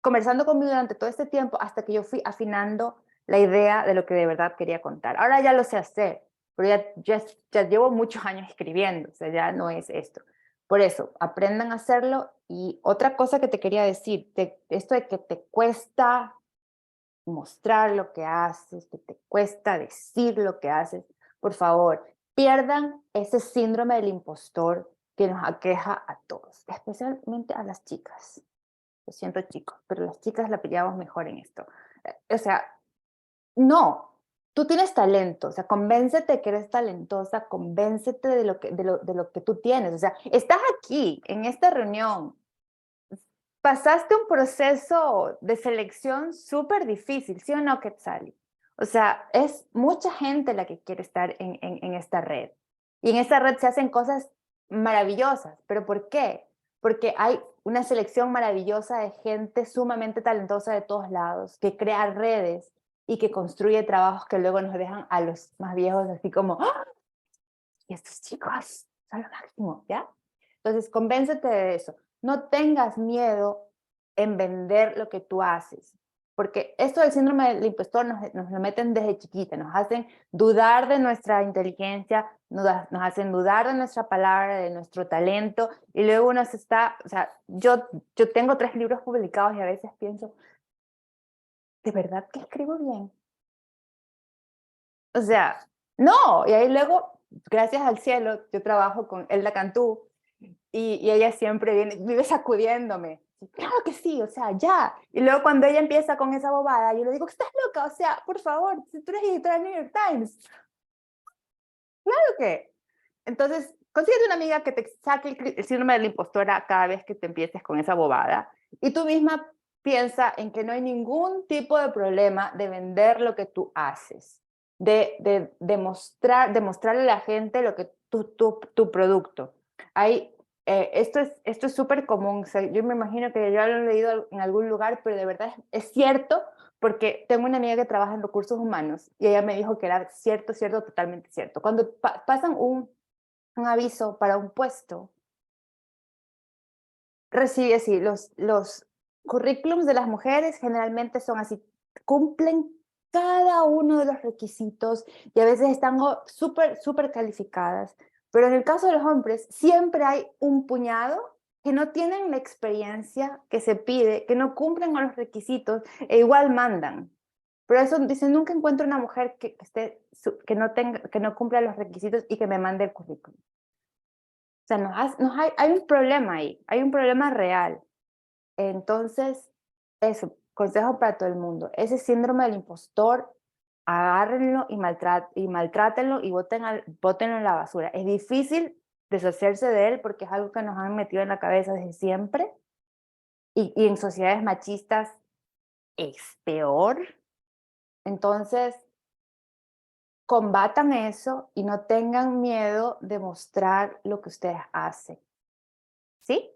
conversando conmigo durante todo este tiempo hasta que yo fui afinando la idea de lo que de verdad quería contar. Ahora ya lo sé hacer, pero ya llevo muchos años escribiendo, o sea, ya no es esto. Por eso, aprendan a hacerlo. Y otra cosa que te quería decir, esto de que te cuesta mostrar lo que haces, que te cuesta decir lo que haces, por favor, pierdan ese síndrome del impostor que nos aqueja a todos, especialmente a las chicas. Lo siento, chicos, pero las chicas la pillamos mejor en esto. O sea, no, tú tienes talento, o sea, convéncete que eres talentosa, convéncete de lo que tú tienes. O sea, estás aquí, en esta reunión, pasaste un proceso de selección súper difícil, ¿sí o no, Quetzali? O sea, es mucha gente la que quiere estar en esta red. Y en esta red se hacen cosas maravillosas. ¿Pero por qué? Porque hay una selección maravillosa de gente sumamente talentosa de todos lados, que crea redes y que construye trabajos que luego nos dejan a los más viejos así como, ¡ah! Y estos chicos son lo máximo, ¿ya? Entonces, convéncete de eso. No tengas miedo en vender lo que tú haces, porque esto del síndrome del impostor nos lo meten desde chiquita, nos hacen dudar de nuestra inteligencia, nos hacen dudar de nuestra palabra, de nuestro talento, y luego uno se está, o sea, yo tengo 3 libros publicados y a veces pienso, ¿de verdad que escribo bien? O sea, no, y ahí luego gracias al cielo, yo trabajo con Elda Cantú y ella siempre vive sacudiéndome. Claro que sí, o sea, ya. Y luego cuando ella empieza con esa bobada, yo le digo, estás loca, o sea, por favor, si tú eres editora del New York Times. Claro que. Entonces, consíguete una amiga que te saque el síndrome de la impostora cada vez que te empieces con esa bobada. Y tú misma piensa en que no hay ningún tipo de problema de vender lo que tú haces, de demostrarle a la gente lo que tu producto. Esto es súper común. O sea, yo me imagino que ya lo he leído en algún lugar, pero de verdad es cierto, porque tengo una amiga que trabaja en recursos humanos y ella me dijo que era cierto, totalmente cierto. Cuando pasan un aviso para un puesto, recibe así, los currículums de las mujeres generalmente son así, cumplen cada uno de los requisitos y a veces están súper calificadas, pero en el caso de los hombres siempre hay un puñado que no tienen la experiencia que se pide, que no cumplen con los requisitos e igual mandan. Pero eso dice, nunca encuentro una mujer que no cumpla los requisitos y que me mande el currículum. O sea, hay un problema ahí, hay un problema real. Entonces, eso, consejo para todo el mundo. Ese síndrome del impostor, agárrenlo y maltrátenlo y bótenlo en la basura. Es difícil deshacerse de él porque es algo que nos han metido en la cabeza desde siempre. Y en sociedades machistas es peor. Entonces, combatan eso y no tengan miedo de mostrar lo que ustedes hacen. ¿Sí?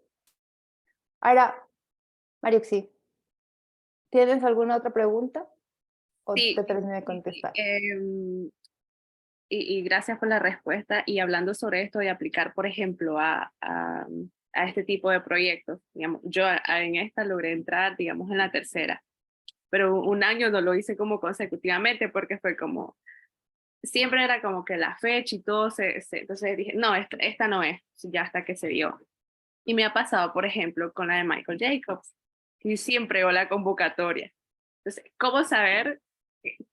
Ahora, Mariuxi, ¿tienes alguna otra pregunta? ¿O
Sí,
te terminé de contestar?
y gracias por la respuesta. Y hablando sobre esto de aplicar, por ejemplo, a este tipo de proyectos, digamos, yo en esta logré entrar, digamos, en la tercera, pero un año no lo hice como consecutivamente porque fue como, siempre era como que la fecha y todo, entonces dije, no, esta no es, ya hasta que se dio. Y me ha pasado, por ejemplo, con la de Michael Jacobs, y siempre veo la convocatoria. Entonces, ¿cómo saber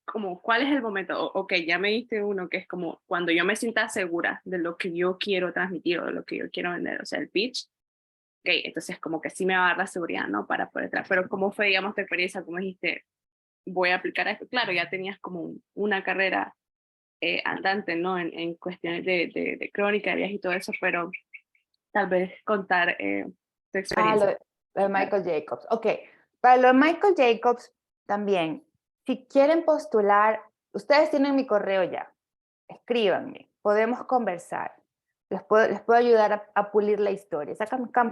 como cuál es el momento? Ok, ya me diste uno que es como cuando yo me sienta segura de lo que yo quiero transmitir o de lo que yo quiero vender, o sea, el pitch. Ok, entonces como que sí me va a dar la seguridad, ¿no? Para poder entrar. Pero ¿cómo fue, digamos, tu experiencia? ¿Cómo dijiste, voy a aplicar a esto? Claro, ya tenías como una carrera andante, ¿no? En cuestiones de crónica, de viaje y todo eso, pero tal vez contar tu experiencia.
Lo de Michael Jacobs. Ok, para lo de Michael Jacobs también, si quieren postular, ustedes tienen mi correo ya, escríbanme, podemos conversar, les puedo ayudar a pulir la historia.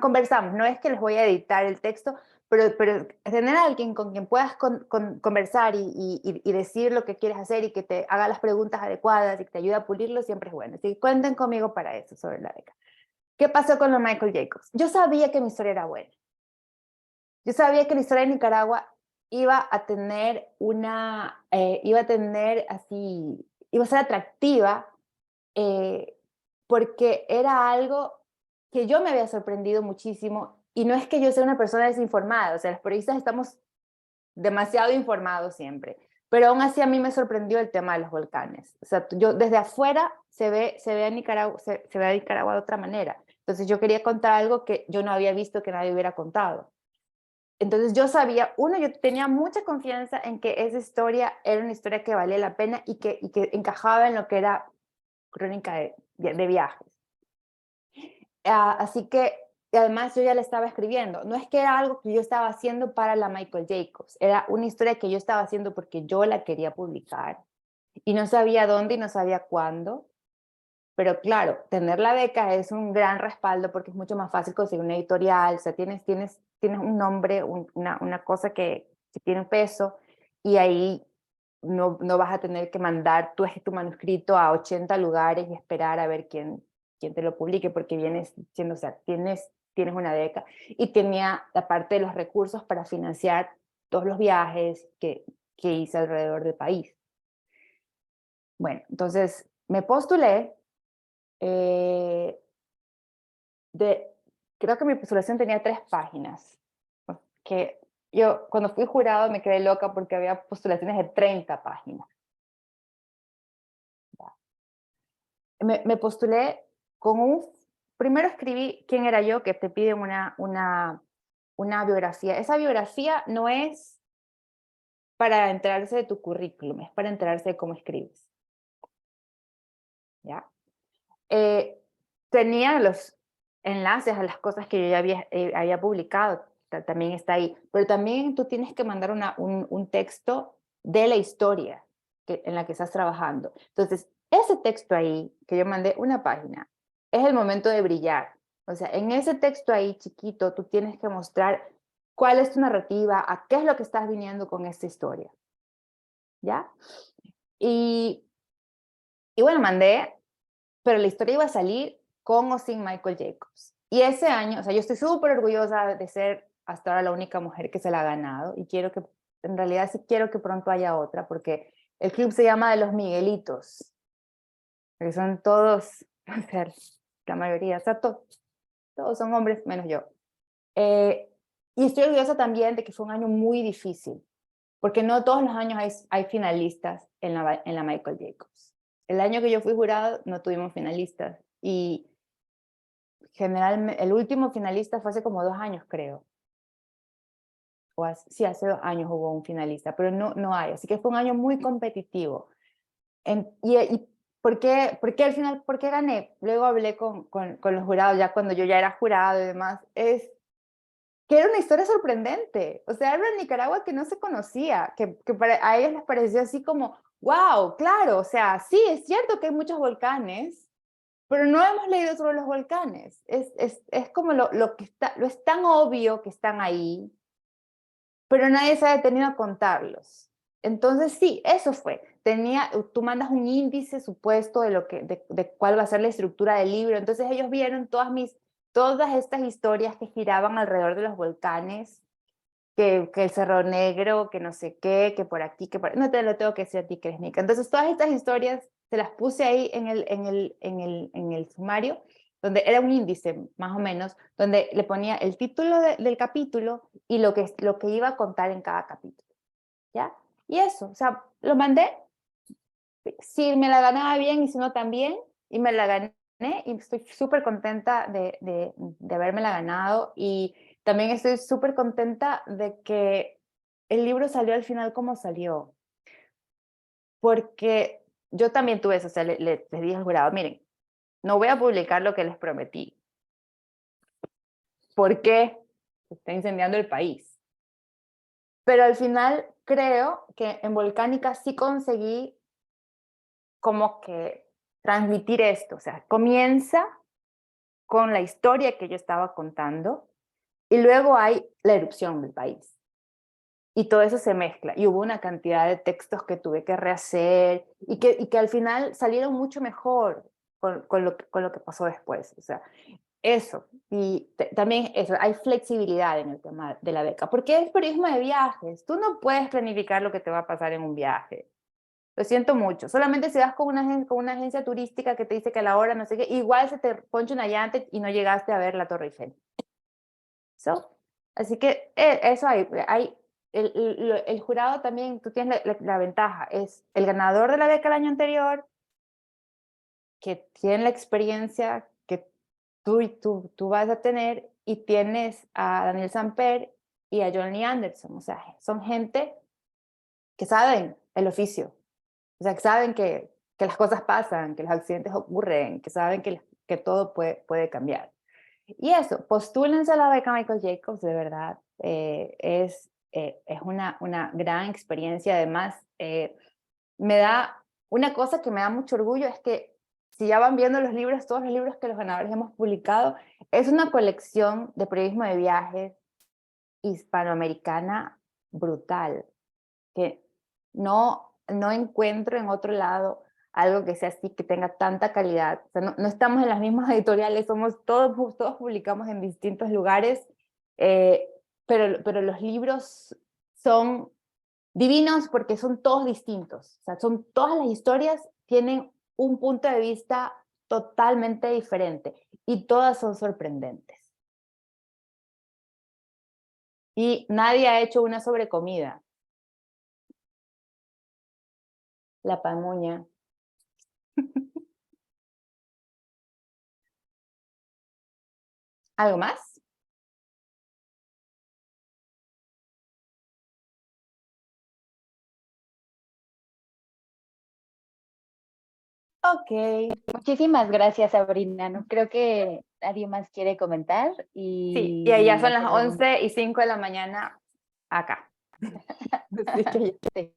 Conversamos, no es que les voy a editar el texto, pero tener a alguien con quien puedas conversar y decir lo que quieres hacer y que te haga las preguntas adecuadas y que te ayude a pulirlo siempre es bueno. Así que cuenten conmigo para eso sobre la beca. ¿Qué pasó con los Michael Jacobs? Yo sabía que mi historia era buena. Yo sabía que la historia de Nicaragua iba a tener iba a ser atractiva porque era algo que yo me había sorprendido muchísimo y no es que yo sea una persona desinformada, o sea, los periodistas estamos demasiado informados siempre, pero aún así a mí me sorprendió el tema de los volcanes. O sea, yo desde afuera se ve a Nicaragua de otra manera. Entonces yo quería contar algo que yo no había visto que nadie hubiera contado. Entonces yo sabía, yo tenía mucha confianza en que esa historia era una historia que valía la pena y que encajaba en lo que era crónica de viajes. Así que, y además yo ya la estaba escribiendo. No es que era algo que yo estaba haciendo para la Michael Jacobs, era una historia que yo estaba haciendo porque yo la quería publicar. Y no sabía dónde y no sabía cuándo. Pero claro, tener la beca es un gran respaldo porque es mucho más fácil conseguir una editorial, o sea, tienes un nombre, una cosa que tiene peso y ahí no vas a tener que mandar tu manuscrito a 80 lugares y esperar a ver quién te lo publique porque vienes siendo, o sea, tienes una beca y tenía la parte de los recursos para financiar todos los viajes que hice alrededor del país. Bueno, entonces me postulé. Creo que mi postulación tenía 3 páginas, que yo cuando fui jurado me quedé loca porque había postulaciones de 30 páginas. me postulé con primero escribí quién era yo, que te piden una biografía. Esa biografía no es para enterarse de tu currículum, es para enterarse de cómo escribes. ¿Ya? Tenía los enlaces a las cosas que yo ya había publicado, también está ahí, pero también tú tienes que mandar un texto de la historia en la que estás trabajando. Entonces, ese texto ahí, que yo mandé una página, es el momento de brillar. O sea, en ese texto ahí chiquito, tú tienes que mostrar cuál es tu narrativa, a qué es lo que estás viniendo con esta historia. ¿Ya? Y bueno, mandé, pero la historia iba a salir con o sin Michael Jacobs. Y ese año, o sea, yo estoy súper orgullosa de ser hasta ahora la única mujer que se la ha ganado, y quiero que, en realidad sí quiero que pronto haya otra, porque el club se llama de los Miguelitos, porque son todos, o sea, la mayoría, o sea, todos son hombres menos yo. Y estoy orgullosa también de que fue un año muy difícil, porque no todos los años hay finalistas en la Michael Jacobs. El año que yo fui jurado no tuvimos finalistas, y generalmente el último finalista fue hace como 2 años, creo. Sí, hace 2 años hubo un finalista, pero no hay. Así que fue un año muy competitivo. ¿Y por qué al final, por qué gané? Luego hablé con los jurados, ya cuando yo ya era jurado y demás, es que era una historia sorprendente. O sea, era una Nicaragua que no se conocía, que a ellos les pareció así como, wow, claro, o sea, sí, es cierto que hay muchos volcanes, pero no hemos leído sobre los volcanes. Es como lo que es tan obvio que están ahí, pero nadie se ha detenido a contarlos. Entonces sí, eso fue. Tú mandas un índice supuesto de cuál va a ser la estructura del libro. Entonces ellos vieron todas estas historias que giraban alrededor de los volcanes, que el Cerro Negro, que no sé qué, que por aquí, que por... No te lo tengo que decir a ti, que eres Nica. Entonces todas estas historias se las puse ahí en el sumario, donde era un índice, más o menos, donde le ponía el título del capítulo y lo que iba a contar en cada capítulo, ¿ya? Y eso, o sea, lo mandé, si me la ganaba bien y si no también, y me la gané, y estoy súper contenta de haberme la ganado, y también estoy súper contenta de que el libro salió al final como salió, porque yo también tuve eso, o sea, les dije al jurado, miren, no voy a publicar lo que les prometí, porque se está incendiando el país. Pero al final creo que en Volcánica sí conseguí como que transmitir esto, o sea, comienza con la historia que yo estaba contando y luego hay la erupción del país. Y todo eso se mezcla. Y hubo una cantidad de textos que tuve que rehacer y que al final salieron mucho mejor con lo que pasó después. O sea, eso. Y también eso, hay flexibilidad en el tema de la beca. Porque es periodismo de viajes. Tú no puedes planificar lo que te va a pasar en un viaje. Lo siento mucho. Solamente si vas con una agencia turística que te dice que a la hora no sé qué, igual se te poncha una llanta y no llegaste a ver la Torre Eiffel. Así que eso hay el jurado también, tú tienes la ventaja, es el ganador de la beca el año anterior, que tiene la experiencia que tú vas a tener, y tienes a Daniel Samper y a Johnny Anderson. O sea, son gente que saben el oficio, o sea, que saben que las cosas pasan, que los accidentes ocurren, que saben que todo puede cambiar. Y eso, postúlense a la beca Michael Jacobs, de verdad, es una gran experiencia. Además, me da, una cosa que me da mucho orgullo es que si ya van viendo los libros, todos los libros que los ganadores hemos publicado, es una colección de periodismo de viajes hispanoamericana brutal, que no encuentro en otro lado algo que sea así, que tenga tanta calidad. O sea, no estamos en las mismas editoriales, todos publicamos en distintos lugares, pero los libros son divinos porque son todos distintos. O sea, todas las historias tienen un punto de vista totalmente diferente y todas son sorprendentes. Y nadie ha hecho una sobre comida. La pamuña.
¿Algo más? Ok, muchísimas gracias, Sabrina. No creo que nadie más quiere comentar. Sí, y allá son las 11:05 de la mañana acá. Así que sí.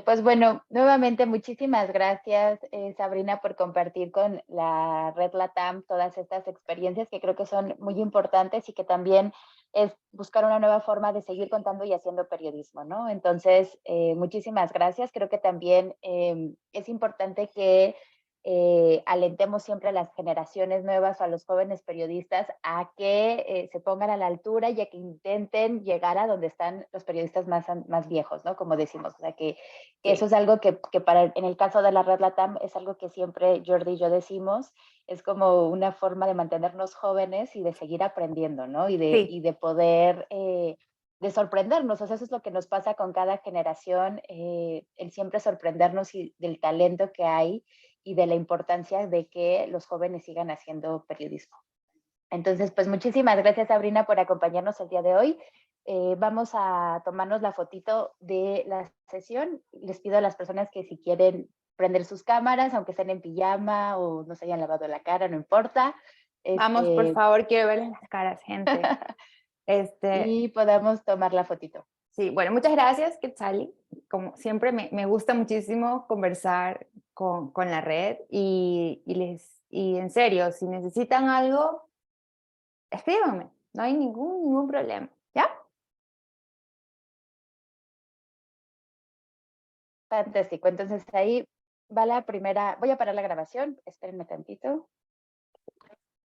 Pues bueno, nuevamente muchísimas gracias, Sabrina, por compartir con la Red LATAM todas estas experiencias que creo que son muy importantes y que también es buscar una nueva forma de seguir contando y haciendo periodismo, ¿no? Entonces, muchísimas gracias. Creo que también es importante que alentemos siempre a las generaciones nuevas o a los jóvenes periodistas a que se pongan a la altura y a que intenten llegar a donde están los periodistas más viejos, ¿no? Como decimos, o sea, que eso es algo que en el caso de la Red LATAM es algo que siempre Jordi y yo decimos, es como una forma de mantenernos jóvenes y de seguir aprendiendo, ¿no? Y de poder de sorprendernos, o sea, eso es lo que nos pasa con cada generación, el siempre sorprendernos del talento que hay y de la importancia de que los jóvenes sigan haciendo periodismo. Entonces, pues muchísimas gracias, Sabrina, por acompañarnos el día de hoy. Vamos a tomarnos la fotito de la sesión. Les pido a las personas que si quieren prender sus cámaras, aunque estén en pijama o no se hayan lavado la cara, no importa. Vamos, por favor, quiero verles las caras, gente. Y podamos tomar la fotito. Sí, bueno, muchas gracias, Quetzali. Como siempre, me gusta muchísimo conversar con la red y en serio, si necesitan algo, escríbanme, no hay ningún problema, ¿ya? Fantástico, entonces ahí va la primera, voy a parar la grabación, espérenme tantito.